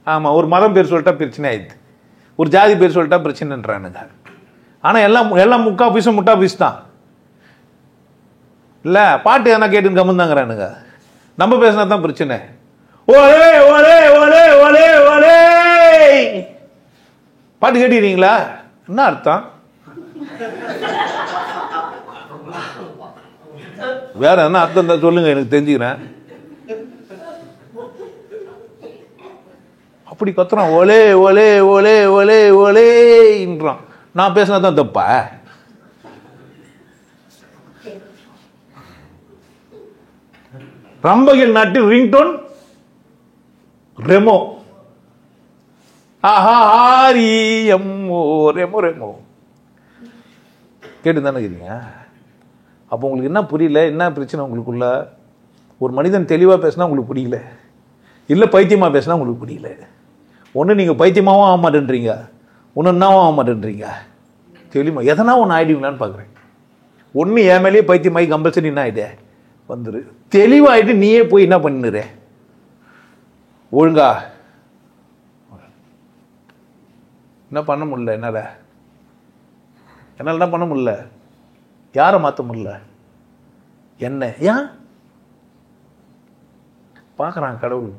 ஆமா, ஒரு மதம் பேர் சொல்லிட்டா பிரச்சனை ஆயிடுது, ஒரு ஜாதி பேர் சொல்லிட்டா பிரச்சனைன்றானுங்க. ஆனா எல்லாம் முக்கா பீஸும் முட்டா பீஸ் தான் இல்ல. பாட்டு என்ன கேட்டுன்னு கம்முந்தாங்கிறானுங்க. நம்ம பேசினா தான் பிரச்சனை. ஒரே ஒரே ஒரே ஒரே ஒரே பாட்டு கேட்டீங்களா? என்ன அர்த்தம்? வேற என்ன அர்த்தம் தான் சொல்லுங்க, எனக்கு தெரிஞ்சுக்கிறேன். அப்படி கத்துறான், ஒலே ஒலே ஒலே ஒலே ஒலேன்றான். நான் பேசினா தான் தப்பா? ரம்பகில் நாட்டில் ரிங்டோன் ரெமோ. ரெமோ ரெமோ கேட்டு தானே இருக்கிறீங்க. அப்போ உங்களுக்கு என்ன புரியல, என்ன பிரச்சனை உங்களுக்குள்ள? ஒரு மனிதன் தெளிவாக பேசினா உங்களுக்கு புரியல, இல்லை பைத்தியமாக பேசினா உங்களுக்கு புரியல. ஒன்று நீங்கள் பைத்தியமாகவும் ஆக மாட்டேன்றீங்க, ஒன்று என்னவும் ஆக மாட்டேன்றீங்க. தெளிவாக எதனா ஒன்று ஆகிடுவீங்களான்னு பார்க்குறேன். ஒன்று என் மேலேயே பைத்தியமாகி கம்பல்சரி என்ன ஆகிட்டே வந்துரு. தெளிவாகிட்டு நீயே போய் என்ன பண்ணிடுற ஒழுங்கா? என்ன பண்ண முடியல என்னால் என்ன பண்ண முடியல, யாரை மாற்ற முடியல, என்ன ஏன் பார்க்குறான் கடவுள்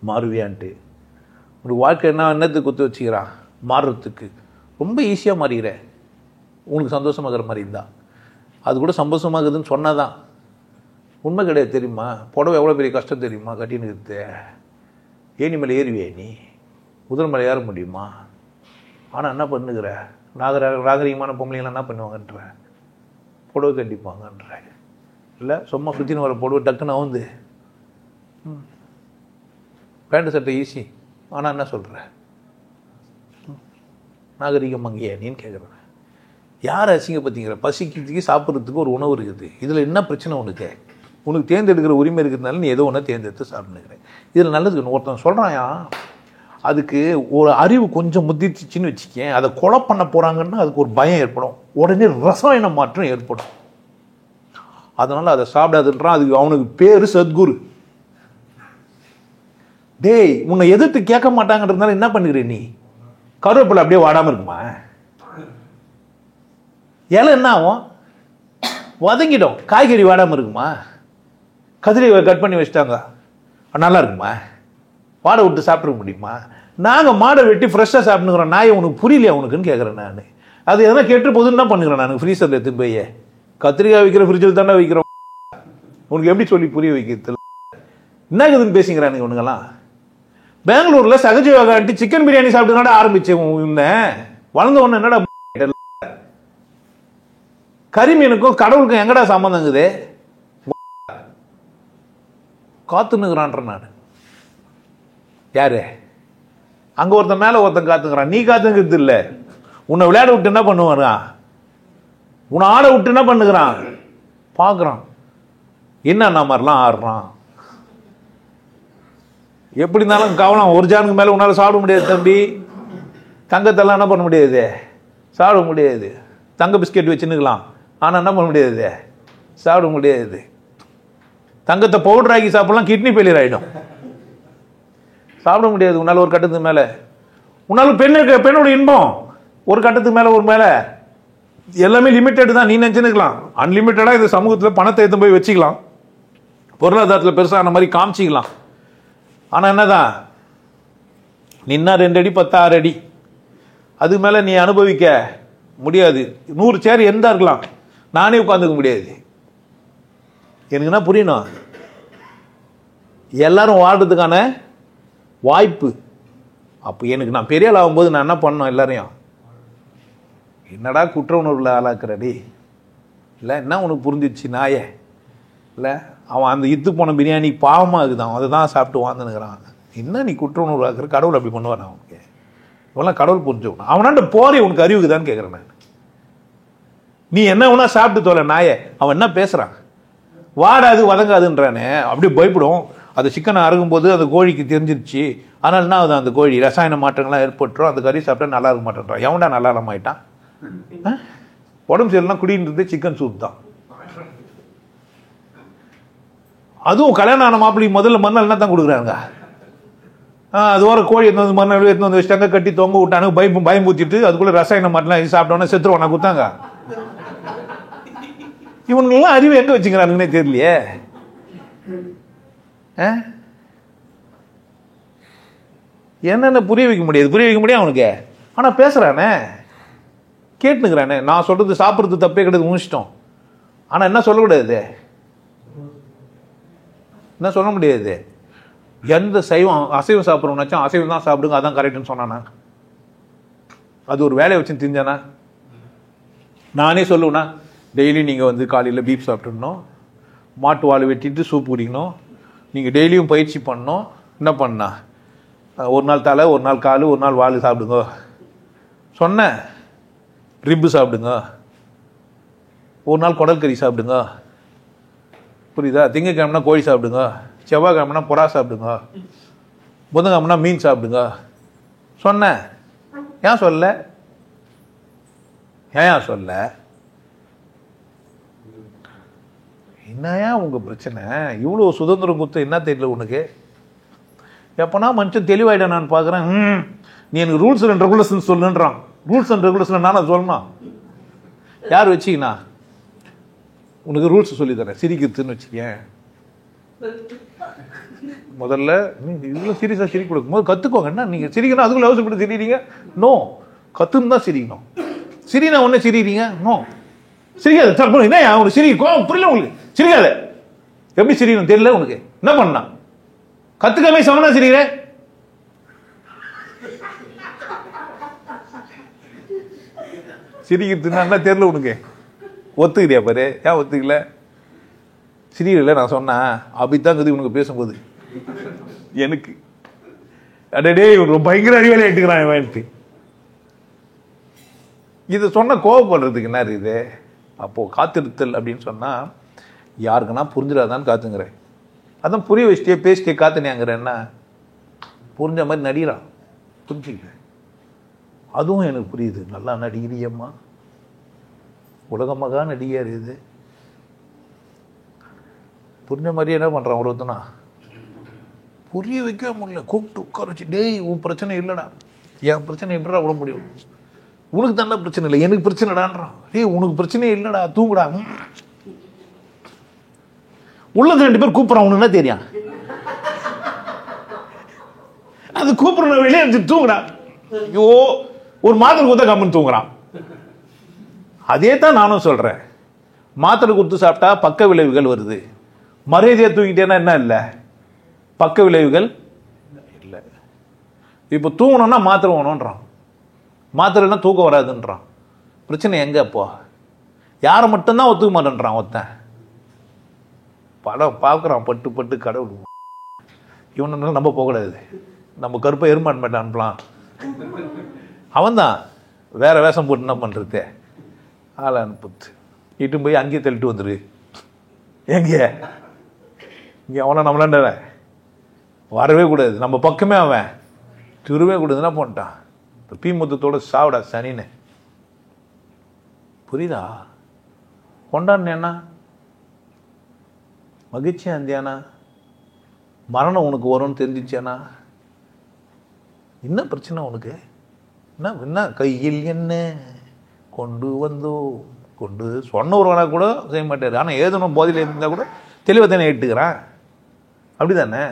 மாறுவியான்ட்டு. ஒரு வாழ்க்கை என்னத்துக்கு குத்து வச்சுக்கிறான்? மாறுறதுக்கு ரொம்ப ஈஸியாக மாறிடுற. உனக்கு சந்தோஷமாகிற மாதிரி இருந்தா அது கூட சந்தோஷமாகுதுன்னு சொன்னாதான். உண்மை கிடையாது தெரியுமா? புடவை எவ்வளோ பெரிய கஷ்டம் தெரியுமா கட்டின்னு இருக்குது. ஏணி மேலே ஏறுவியே நீ, குதிரை மேலே ஏற முடியுமா? ஆனால் என்ன பண்ணுகிற நாகரிகமான பொம்பளைங்களாம் என்ன பண்ணுவாங்கன்ற, புடவை கண்டிப்பாங்கன்ற. இல்லை சும்மா சுற்றின்னு வர புடவை டக்குன்னு வந்து பேண்ட் சட்டை ஈஸி. ஆனால் என்ன சொல்கிற நாகரிகம் அங்கேயே நீன்னு கேட்குறேன். யார் அசிங்கப்படுத்திங்கிற? பசிக்கிறதுக்கு சாப்பிட்றதுக்கு ஒரு உணவு இருக்குது. இதில் என்ன பிரச்சனை உனக்கு? உனக்கு தேர்ந்தெடுக்கிற உரிமை இருக்கிறதுனால நீ ஏதோ ஒன்று தேர்ந்தெடுத்து சாப்பிட்டுக்கிறேன். இதில் நல்லதுக்கு ஒருத்தன் சொல்கிறாயா, அதுக்கு ஒரு அறிவு கொஞ்சம் முதிர்ச்சின்னு வச்சுக்கேன், அதை கொலை பண்ண போகிறாங்கன்னா அதுக்கு ஒரு பயம் ஏற்படும், உடனே ரசாயன மாற்றம் ஏற்படும். அதனால் அதை சாப்பிடாதுன்றான். அதுக்கு அவனுக்கு பேர் சத்குரு. டேய், உன்னை எதிர்த்து கேட்க மாட்டாங்கன்றதுனால என்ன பண்ணுகிற நீ? கருவேப்பிலை அப்படியே வாடாமல் இருக்குமா? இலை என்ன ஆகும்? வதங்கிடும். காய்கறி வாடாமல் இருக்குமா? கதிரை கட் பண்ணி வச்சுட்டாங்க, நல்லா இருக்குமா? மாடை விட்டு சாப்பிட முடியுமா? நாங்கள் மாடை வெட்டி ஃப்ரெஷ்ஷாக சாப்பிட்டுக்கிறோம். நாயை உனக்கு புரியலையா உனக்குன்னு கேட்குறேன் நான். அது எதனா கெட்டு போதுன்னு என்ன பண்ணுகிறேன் நான்? ஃப்ரீசரில் எடுத்துன்னு போய் கத்திரிக்காய் வைக்கிற ஃப்ரிட்ஜில் தானே வைக்கிறோம். உனக்கு எப்படி சொல்லி புரிய வைக்கிறது? என்ன இதுன்னு பேசிக்கிறானுங்க உனங்கெல்லாம். பெங்களூரில் சகஜ யோகாண்டி சிக்கன் பிரியாணி சாப்பிட்டு ஆரம்பிச்சேன். வளர்ந்த ஒன்று என்னடா கறி மீனுக்கும் கடவுளுக்கும் எங்கடா சம்பந்தங்குது? காத்துனுக்குறான்ற நான். யாரு அங்க ஒருத்தன் மேல ஒருத்தன் காத்துக்கிறான், நீ காத்துங்கிறது இல்ல. உன்னை விளையாட விட்டு என்ன பண்ணுவான்? உன்னை ஆட விட்டு என்ன பண்ணுகிறான்? பாக்குறான் என்ன மாதிரிலாம் ஆடுறான். எப்படி இருந்தாலும் கவனம். ஒரு ஜானுக்கு மேல உன்னால சாப்பிட முடியாது தம்பி. தங்கத்தெல்லாம் என்ன பண்ண முடியாது, சாப்பிட முடியாது. தங்க பிஸ்கெட் வச்சுன்னுக்கலாம், ஆனா என்ன பண்ண முடியாது, சாப்பிட முடியாது. தங்கத்தை பவுடர் ஆக்கி சாப்பிடலாம், கிட்னி ஃபெயிலியர் ஆகிடும். சாப்பிட முடியாது உன்னால ஒரு கட்டத்துக்கு மேல. உன்னால பெண்ணோட இன்பம் ஒரு கட்டத்துக்கு மேல ஒரு மேல எல்லாமே லிமிட்டட் தான். நீ நினைச்சுக்கலாம் அன்லிமிட்டடா இந்த சமூகத்தில் பணத்தை எடுத்து போய் வச்சுக்கலாம், பொருளாதாரத்தில் பெருசான மாதிரி காமிச்சிக்கலாம். ஆனா என்னதான், நின்னா 2 அடி 10 அடி, அதுக்கு மேல நீ அனுபவிக்க முடியாது. 100 சேர் எந்த இருக்கலாம், நானே உட்காந்துக்க முடியாது. எனக்கு என்ன புரியணும், எல்லாரும் வாழ்றதுக்கான வாய்ப்பு. அப்போ எனக்கு நான் பெரிய ஆள் ஆகும்போது நான் என்ன பண்ணணும், எல்லாரையும் என்னடா குற்ற உணர்வில் ஆளாக்குறடி இல்லை, என்ன உனக்கு புரிஞ்சிச்சு நாயே இல்லை, அவன் அந்த இத்து போன பிரியாணி பாவமாக இருக்குதான், அதை தான் சாப்பிட்டு வாழ்ந்துனுக்கிறான். என்ன நீ குற்ற உணர்வு ஆக்குற? கடவுள் அப்படி பண்ணுவான் அவனுக்கு? இவெல்லாம் கடவுள் புரிஞ்சுக்கணும். அவனாண்ட போறே உனக்கு அறிவுக்குதான்னு கேட்குறேன் நான். நீ என்ன வேணா சாப்பிட்டு தோல நாயே, அவன் என்ன பேசுறான்? வாடாது வதங்காதுன்றானே, அப்படியே பயப்படும். அது சிக்கனை அறுக்கும்போது அந்த கோழிக்கு தெரிஞ்சிருச்சு, ஆனால் என்ன ஆகுது, அந்த கோழி ரசாயன மாற்றங்கள்லாம் ஏற்பட்டுரும், அந்த கறி சாப்பிட்டா நல்லா இருக்க மாட்டேன்றான். எவன்டா நல்லா இல்லாமாயிட்டான்? உடம்பு சரியில்லாம் குடின்றது சிக்கன் சூப் தான். அதுவும் கல்யாணம் ஆன மாப்பிள்ளை முதல்ல மறுநாள் என்ன தான் கொடுக்குறாங்க, அது ஒரு கோழி எடுத்து வந்து மறுநாள் எடுத்து வந்து வச்சுட்டாங்க, கட்டி தொங்க விட்டாங்க, பயம் ஊற்றிட்டு அதுக்குள்ள ரசாயன மாற்றலாம் சாப்பிட்டோன்னா செத்துருவானா கொடுத்தாங்க. இவனுங்கெல்லாம் அறிவு எங்க வச்சுக்கிறானுங்கன்னே தெரியலையே. என்னென்ன புரிய வைக்க முடியாது அவனுக்கு. ஆனா பேசுறானே, கேட்டுக்கிறானே. நான் சொல்றது சாப்பிட்றது தப்பே கிடையாது, முடிச்சிட்டோம். ஆனா என்ன சொல்லக்கூடாது, என்ன சொல்ல முடியாது. எந்த அசைவம் சாப்பிட்றோம்னாச்சும் அசைவம் தான் சாப்பிடுங்க, அதான் கரெக்டுன்னு சொன்னானா? அது ஒரு வேலையை வச்சுன்னு தெரிஞ்சானா? நானே சொல்லுவேன்னா, டெய்லி நீங்கள் வந்து காலையில் பீஃப் சாப்பிட்டுடணும், மாட்டு வாழை வெட்டிட்டு சூப் குடிக்கணும், நீங்கள் டெய்லியும் பயிற்சி பண்ணணும். என்ன பண்ணா, ஒரு நாள் தலை, ஒரு நாள் கால், ஒரு நாள் வால் சாப்பிடுங்க சொன்னேன். ரிப்பு சாப்பிடுங்க, ஒரு நாள் குடல் கறி சாப்பிடுங்க, புரியுதா? திங்கக்கிழமைனா கோழி சாப்பிடுங்க, செவ்வாய்க்கிழமைனா புறா சாப்பிடுங்க, புதன்கிழமைனா மீன் சாப்பிடுங்க சொன்னேன். ஏன் சொல்ல? ஏன் சொல்ல? என்னையா உங்க பிரச்சனை? இவ்வளவு சுதந்திரம் கொடுத்த என்ன தெரியல உனக்கு? எப்பனா மனுஷன் தெளிவாயிட நான் பாக்குறேன். நீ எனக்கு ரூல்ஸ் அண்ட் ரெகுலேஷன் சொல்லுன்றான். ரூல்ஸ் அண்ட் ரெகுலேஷன் நான் சொல்லணும்? யார் வச்சுக்கினா உனக்கு ரூல்ஸ் சொல்லி தரேன்? சிரிக்கிறதுன்னு வச்சுக்கேன். முதல்ல இவ்வளோ சீரியஸாக சிரிக்க கொடுக்கும் போது கற்றுக்கோங்க. என்ன நீங்கள் சிரிக்கணும் அதுக்குள்ள அவசரப்பட்டு சிரிக்கிறீங்க? நோ, கற்றுன்னு தான் சிரிக்கணும். சிரினா ஒன்றே சிரிக்கிறீங்க? நோ, சிரிக்காது. தப்பு என்ன அவங்களுக்கு சிரிக்கும் புரியல உங்களுக்கு? சிரிக்காத. எப்படி சிரிக்கணும் தெரியல உனக்கு? என்ன பண்ணா கற்றுக்காமே சமனா சிரிக்கிற? சிரிக்கிறதுனா என்ன தெரியல உனக்கு? ஒத்துக்கிறியா பாரு? ஏன் ஒத்துக்கல? சிரிக்கல. நான் சொன்னேன் அப்படித்தான் கதி உனக்கு பேசும்போது எனக்கு அடடே இவன் பயங்கர அறிவாளி ஆயிட்டுக்கிறான். இது சொன்ன கோவப்படுறதுக்கு என்ன இது? அப்போ காத்திருத்தல் அப்படின்னு சொன்னா யாருக்குன்னா புரிஞ்சிடாதான்னு காத்துங்கிறேன். அதான் புரிய வச்சுட்டே பேசிட்டே காத்துனியாங்கிறேன்னா புரிஞ்ச மாதிரி நடிகிறான். புரிஞ்சுக்க, அதுவும் எனக்கு புரியுது. நல்லா நடிகிறியம்மா, உலகமாக நடிகார். இது புரிஞ்ச மாதிரியே என்ன பண்றான் ஒருத்தனா புரிய வைக்க முடியல. கூப்பிட்டு உட்கார வச்சு, டேய் உன் பிரச்சனை இல்லைடா, என் பிரச்சனை எப்படா விட முடியும்? உனக்கு தானே பிரச்சனை இல்லை, எனக்கு பிரச்சனைடான்றான். டேய் உனக்கு பிரச்சனையே இல்லைடா, தூங்குடா. உள்ளது 2 பேர் கூப்பிட்றான். உனக்கு என்ன தெரியும்? அது கூப்பிடுற வெளியே வச்சு தூங்குடா. ஐயோ, ஒரு மாத்திரை கொடுத்தா கம்முன்னு தூங்குறான். அதே தான் நானும் சொல்றேன். மாத்திரை கொடுத்து சாப்பிட்டா பக்க விளைவுகள் வருது. மரியாதையா தூங்கிட்டேன்னா என்ன இல்லை? பக்க விளைவுகள் இல்லை. இப்போ தூங்கணும்னா மாத்திரை வேணும்ன்றான். மாத்திரைன்னா தூக்கம் வராதுன்றான். பிரச்சனை எங்க? அப்போ யாரை மட்டும்தான் ஒத்துக்க மாட்டேன்றான் ஒருத்தன். படம் பார்க்குறான் பட்டு பட்டு கடவுள். இவனால நம்ம போகக்கூடாது, நம்ம கருப்பை எருமான் மேட்ட அனுப்பலாம். அவன்தான் வேற வேஷம் போட்டு என்ன பண்ணுறது? ஆளை அனுப்புத்து இட்டு போய் அங்கேயே தள்ளிட்டு வந்துரு. எங்க இங்கே அவனை நம்மளாண்ட வரவே கூடாது, நம்ம பக்கமே அவன் திருவே கூடாது. என்ன பண்ணிட்டான்? பீ மொத்தத்தோட சாவிடா சனின்னு. புரியுதா? கொண்டாடினேன்னா மகிழ்ச்சியா இருந்தியானா? மரணம் உனக்கு வரும்னு தெரிஞ்சிச்சானா? என்ன பிரச்சனை உனக்கு? என்ன கையில் என்ன கொண்டு வந்தோ கொண்டு சொன்னவர்னா கூட செய்ய மாட்டாரு. ஆனால் ஏதனும் போதையில் இருந்தால் கூட தெளிவாக தானே ஏற்றுக்கிறான். அப்படி தானே?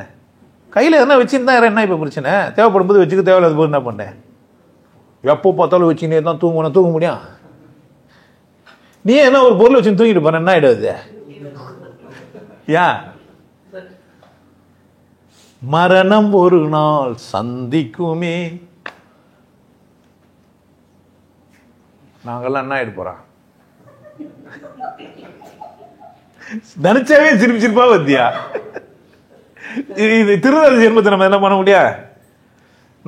கையில் எதனா வச்சுருந்தா என்ன இப்போ பிரச்சனை? தேவைப்படும் போது வச்சுக்க, தேவையில்லாத போது என்ன பண்ணேன்? எப்போ பார்த்தாலும் வச்சுன்னே தான் தூங்க முடியும்? நீ என்ன ஒரு பொருள் வச்சுன்னு தூங்கிட்டு போற என்ன ஆயிடுது? ஏன்? மரணம் ஒரு நாள் சந்திக்குமே. நாங்கெல்லாம் என்ன ஆயிட்டு போறோம்? நினைச்சாவே சிரிப்பு சிரிப்பா வத்தியா? இது திருவாரூர் ஜென்மத்தை நம்ம என்ன பண்ண முடியா?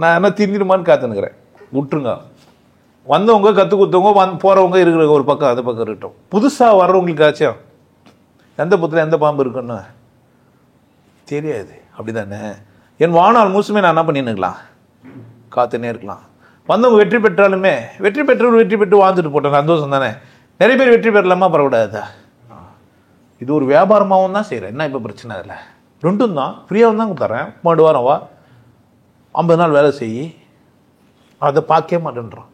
நான் என்ன திரிஞ்சிருமான்னு காத்துனுக்கிறேன். விட்டுருங்க. வந்தவங்க கத்து கொடுத்தவங்க போறவங்க இருக்கிற ஒரு பக்கம், அது பக்கம் இருக்கட்டும். புதுசா வர்றவங்களுக்காச்சும் எந்த புத்துல எந்த பாம்பு இருக்குன்னு தெரியாது. அப்படிதானே? என் வாழ்நாள் முழுசுமே நான் என்ன பண்ணிருக்கலாம்? காத்துனே இருக்கலாம். வந்தவங்க வெற்றி பெற்றாலுமே வெற்றி பெற்று வாழ்ந்துட்டு போட்டோம், சந்தோஷம் தானே. நிறைய பேர் வெற்றி பெறலாமா? பரவாயில்ல. இது ஒரு வியாபாரமாகவும் தான் செய்கிறேன். என்ன இப்போ பிரச்சனை? இல்லை, ரெண்டும் தான். ஃப்ரீயாகவும் தான் தரேன். 2 வாரம் வா, 50 நாள் வேலை செய், அதை பார்க்கவே மாட்டேன்றான்.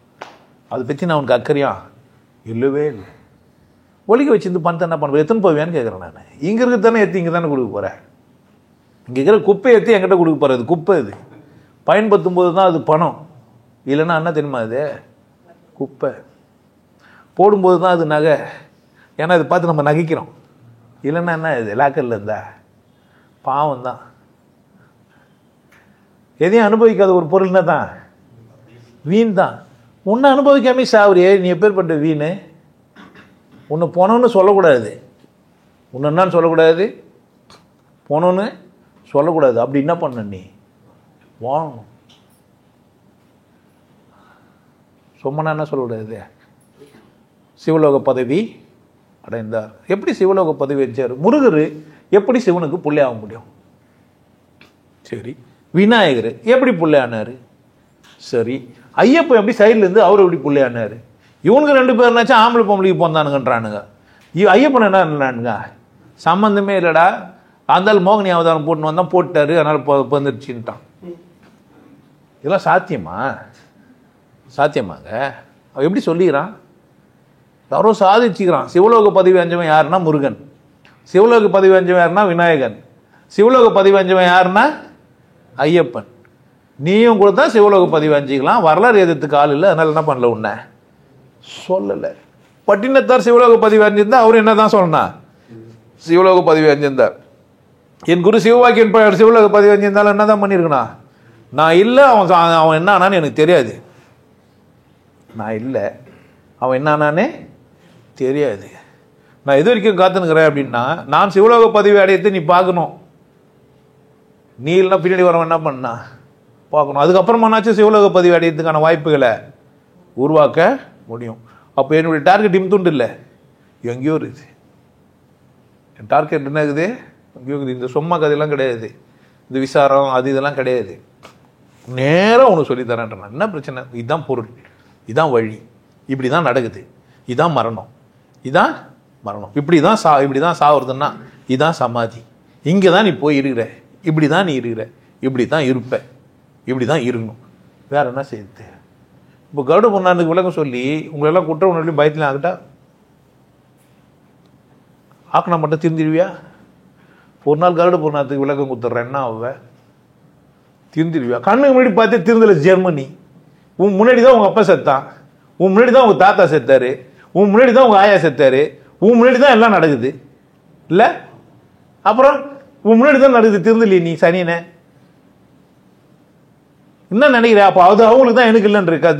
அதை பற்றி நான் உனக்கு அக்கறையா? இல்லவே இல்லை. ஒலிக்க வச்சிருந்து பணத்தை என்ன பண்ணுவேன்? எத்தனை போவேன்னு கேட்குறேன் நான். இங்கே இருக்கிறது தானே ஏற்றி இங்கே தானே கொடுக்க போகிறேன். இங்கே இருக்கிற குப்பை ஏற்றி என்கிட்ட கொடுக்க போகிறது. குப்பை இது பயன்படுத்தும் போது தான் அது பணம். இல்லைன்னா என்ன தெரியுமா? அது குப்பை. போடும்போது தான் அது நகை. ஏன்னா இதை பார்த்து நம்ம நகைக்கிறோம். இல்லைன்னா என்ன? இது லாக்கரில் இருந்தா பாவம் தான். எதையும் அனுபவிக்காத ஒரு பொருள்னா தான் வீண் தான். உன்னை அனுபவிக்காமே சாவரியே, நீ எப்பேற்பட்ட வீண்? உன்னை போனோன்னு சொல்லக்கூடாது. உன்னை என்னன்னு சொல்லக்கூடாது? போனோன்னு சொல்லக்கூடாது. அப்படி என்ன பண்ண? நீ வாழணும். சும்மனா என்ன சொல்லக்கூடாது? சிவலோக பதவி அடைந்தார். எப்படி சிவலோக பதவி வச்சார்? முருகர் எப்படி சிவனுக்கு புள்ளை ஆக முடியும்? சரி. விநாயகர் எப்படி புள்ளை ஆனாரு? சரி. ஐயப்பன் எப்படி சைட்ல இருந்து அவர் எப்படி புள்ளை ஆனாரு? இவனுக்கு 2 பேர்னாச்சும் ஆம்பளை பொம்பளைக்கு போந்தானுங்கன்றானுங்க. ஐயப்பன் என்னன்னுங்க சம்பந்தமே இல்லடா, அந்த மோகினி அவதாரம் போட்டுன்னு வந்தா போட்டாரு, அதனால வந்துருச்சுட்டான். இதெல்லாம் சாத்தியமா? சாத்தியமாங்க? அவன் எப்படி சொல்லிக்கிறான்? யாரோ சாதிச்சுக்கிறான். சிவலோக பதவி அஞ்சவன் யாருன்னா முருகன். சிவலோக பதவி அஞ்சவன் யாருன்னா விநாயகன். சிவலோக பதிவஞ்சவன் யாருன்னா ஐயப்பன். நீயும் கூட தான் சிவலோக பதிவஞ்சிக்கலாம். வரலாறு எதிர்த்துக்கு ஆள் இல்லை, அதனால என்ன பண்ணல உன்னை சொல்லலை. பட்டினத்தார் சிவலோக பதிவஞ்சிருந்தா அவர் என்ன தான் சொல்லணும், சிவலோக பதிவஞ்சிருந்தார். என் குரு சிவவாக்கியன் சிவலோக பதிவஞ்சிருந்தாலும் என்ன தான் பண்ணியிருக்கணும், நான் இல்லை அவன் என்ன ஆனான்னு எனக்கு தெரியாது, நான் இல்லை அவன் என்ன ஆனானே தெரியாது, நான் எது வரைக்கும் காத்துனுக்கிறேன் அப்படின்னா, நான் சிவலோக பதிவு அடையத்தை நீ பார்க்கணும், நீ இல்லைன்னா பின்னாடி வரவன் என்ன பண்ணா பார்க்கணும். அதுக்கப்புறமானாச்சும் சிவலோக பதிவு அடையறதுக்கான வாய்ப்புகளை உருவாக்க முடியும். அப்போ என்னுடைய டார்கெட் இம்துண்டு இல்லை, எங்கேயோ இருக்குது. என் டார்கெட் என்ன இருக்குது, எங்கேயோ இருக்குது. இந்த சும்மா கதையெல்லாம் கிடையாது, இந்த விசாரம் அது இதெல்லாம் கிடையாது. நேராக உனக்கு சொல்லித்தரேன். என்ன பிரச்சனை, இதுதான் பொருள், இதுதான் வழி, இப்படி தான் நடக்குது, இதுதான் மரணம், இதுதான் மரணம், இப்படி தான் சாவுறதுன்னா இதுதான் சமாதி, இங்கே தான் நீ போய் இருக்கிற, இப்படி தான் நீ இருக்கிற, இப்படி தான் இருப்ப, இப்படி தான் இருக்கணும், வேற என்ன செய்யுது. இப்போ கருட புராணத்துக்கு விளக்கம் சொல்லி உங்களெல்லாம் குற்ற உணர்வுலையும் பயத்திலையும் ஆக்கினா மட்டும் திருந்திருவியா? ஒரு நாள் கருட புராணத்துக்கு விளக்கம் கொடுத்துட்றேன், என்ன ஆவ திருந்திருவியா? கண்ணுக்கு முன்னாடி பார்த்து திருந்தல ஜெர்மனி, உன் முன்னாடி தான் உங்க அப்பா செத்தான், உன் முன்னாடி தான் உங்க தாத்தா செத்தாரு, உன் முன்னாடி தான் உங்க ஆயா செத்தாரு, உன் முன்னாடி தான் எல்லாம் நடக்குது இல்ல? அப்புறம் உன் முன்னாடி தான் நடக்குது, திருந்தலையே நீ சனியனே என்ன நினைக்கிற? அப்போ அது அவங்களுக்கு தான் எனக்கு இல்லைன்னு இருக்கு,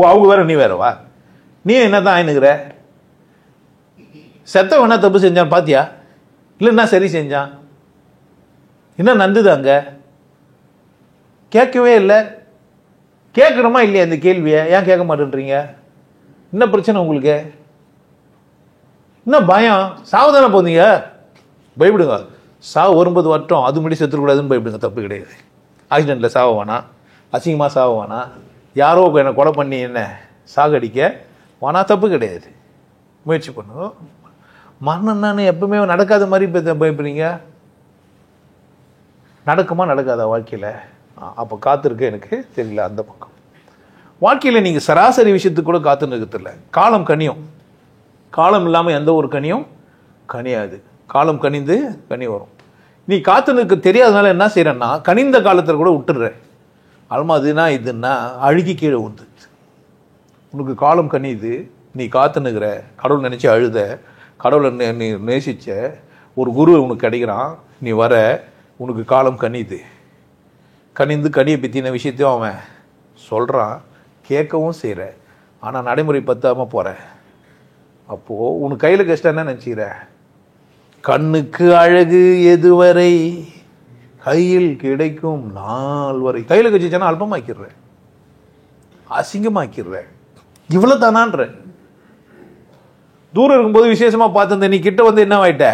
அவங்க வேற நீ வேறவா? நீ என்ன தான் ஆயினுக்கிற? செத்தவன் என்ன தப்பு செஞ்சான் பாத்தியா? இல்லைன்னா சரி செஞ்சான், என்ன நந்துது அங்க? கேட்கவே இல்லை. கேட்கணுமா இல்லையா இந்த கேள்வியை? ஏன் கேட்க மாட்டேன்றீங்க? என்ன பிரச்சனை உங்களுக்கு? என்ன பயம்? சாவதானே போந்தீங்க, பயப்படுங்க. சாவு வரும்போது வரட்டும், அது முன்னாடி செத்துக்கூடாதுன்னு பயப்படுங்க, தப்பு கிடையாது. ஆக்சிடென்ட்டில் சாவ வேணாம், அசிங்கமாக சாவ வேணாம், யாரோ என்னை கொலை பண்ணி என்ன சாகடிக்க வேணா, தப்பு கிடையாது, முயற்சி பண்ணுங்க. மரணம் நான் எப்பவுமே நடக்காத மாதிரி பயப்படுறீங்க. நடக்குமா நடக்காதா வாழ்க்கையில்? அப்போ காத்திருக்க எனக்கு தெரியல. அந்த பக்கம் வாழ்க்கையில் நீங்கள் சராசரி விஷயத்துக்கு கூட காத்துன்னு இருக்கிறதில்ல. காலம் கனியும், காலம் இல்லாமல் எந்த ஒரு கனியும் கனியாது. காலம் கனிந்து கனி வரும். நீ காத்து நிற்க தெரியாதனால என்ன செய்யறேன்னா, கனிந்த காலத்தில் கூட விட்டுடுற. அல்மாதுன்னா இதுன்னா அழுகி கீழே வந்து உனக்கு காலம் கனியுது, நீ காத்து நிற்கிற, கடவுள் நினைச்சு அழுத, கடவுளை நீ நேசிச்ச, ஒரு குரு உனக்கு கிடைக்கிறான், நீ வர, உனக்கு காலம் கனியுது. கனிந்து கனியை பற்றின விஷயத்தையும் அவன் சொல்கிறான், கேட்கவும் செய்கிற, ஆனால் நடைமுறை பத்தாமல் போகிற. அப்போது உனக்கு கையில் கஷ்டம் என்ன நினச்சிக்கிற? கண்ணுக்கு அழகு எதுவரை கையில் கிடைக்கும் நாள் வரை. கையில் கட்சிச்சானா அல்பமாக்கிடுற, அசிங்கமாக்கிடுற, இவ்வளோ தானான்ற. தூரம் இருக்கும்போது விசேஷமாக பார்த்துருந்த நீ கிட்ட வந்து என்ன ஆயிட்ட?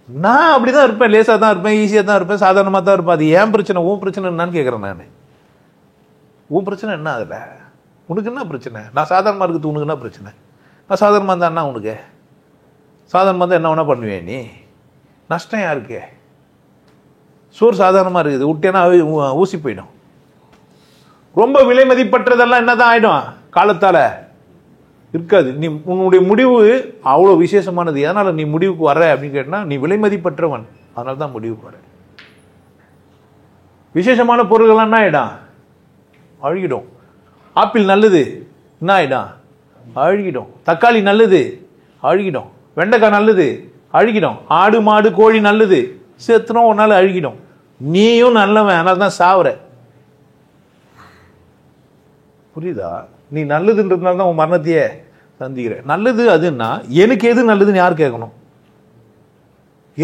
நான் அப்படி தான் இருப்பேன், லேசாக தான் இருப்பேன், ஈஸியாக தான் இருப்பேன், சாதாரணமாக தான் இருப்பேன். அது ஏன் பிரச்சனை, உன் பிரச்சனை என்னான்னு கேட்குறேன் நான். உன் பிரச்சனை என்ன? அதில் உனக்கு என்ன பிரச்சனை? நான் சாதாரணமாக இருக்கிறது உனக்கு என்ன பிரச்சனை? நான் சாதாரணமாக இருந்தா என்ன உனக்கு? சாதாரணமாக இருந்தால் என்ன வேணா பண்ணுவேன் நீ? நஷ்டம் யாருக்கு? சோறு சாதாரணமாக இருக்குது, விட்டேன்னா ஊசி போயிடும். ரொம்ப விலை மதிப்பற்றதெல்லாம் என்னதான் ஆயிடும், காலத்தால் இருக்காது. நீ உன்னுடைய முடிவு அவ்வளோ விசேஷமானது. எதனால் நீ முடிவுக்கு வர்ற அப்படின்னு கேட்டால், நீ விலை மதிப்பற்றவன், அதனால தான் முடிவுக்கு வர. விசேஷமான பொருள்கள்லாம் என்ன ஆயிடும்? அழுகிடும். ஆப்பிள் நல்லது, என்ன ஆயிடும்? அழுகிடும். தக்காளி நல்லது, அழுகிடும். வெண்டைக்காய் நல்லது, அழுகிடும். ஆடு மாடு கோழி நல்லது, சேர்த்துனோம் ஒரு நாள் அழுகிடும். நீயும் நல்லவன், அதனால தான் சாவுற. புரியுதா? நீ நல்லதுன்றதுனால தான் உன் மரணத்தையே சந்திக்கிற. நல்லது அதுன்னா எனக்கு எது நல்லதுன்னு யார் கேட்கணும்?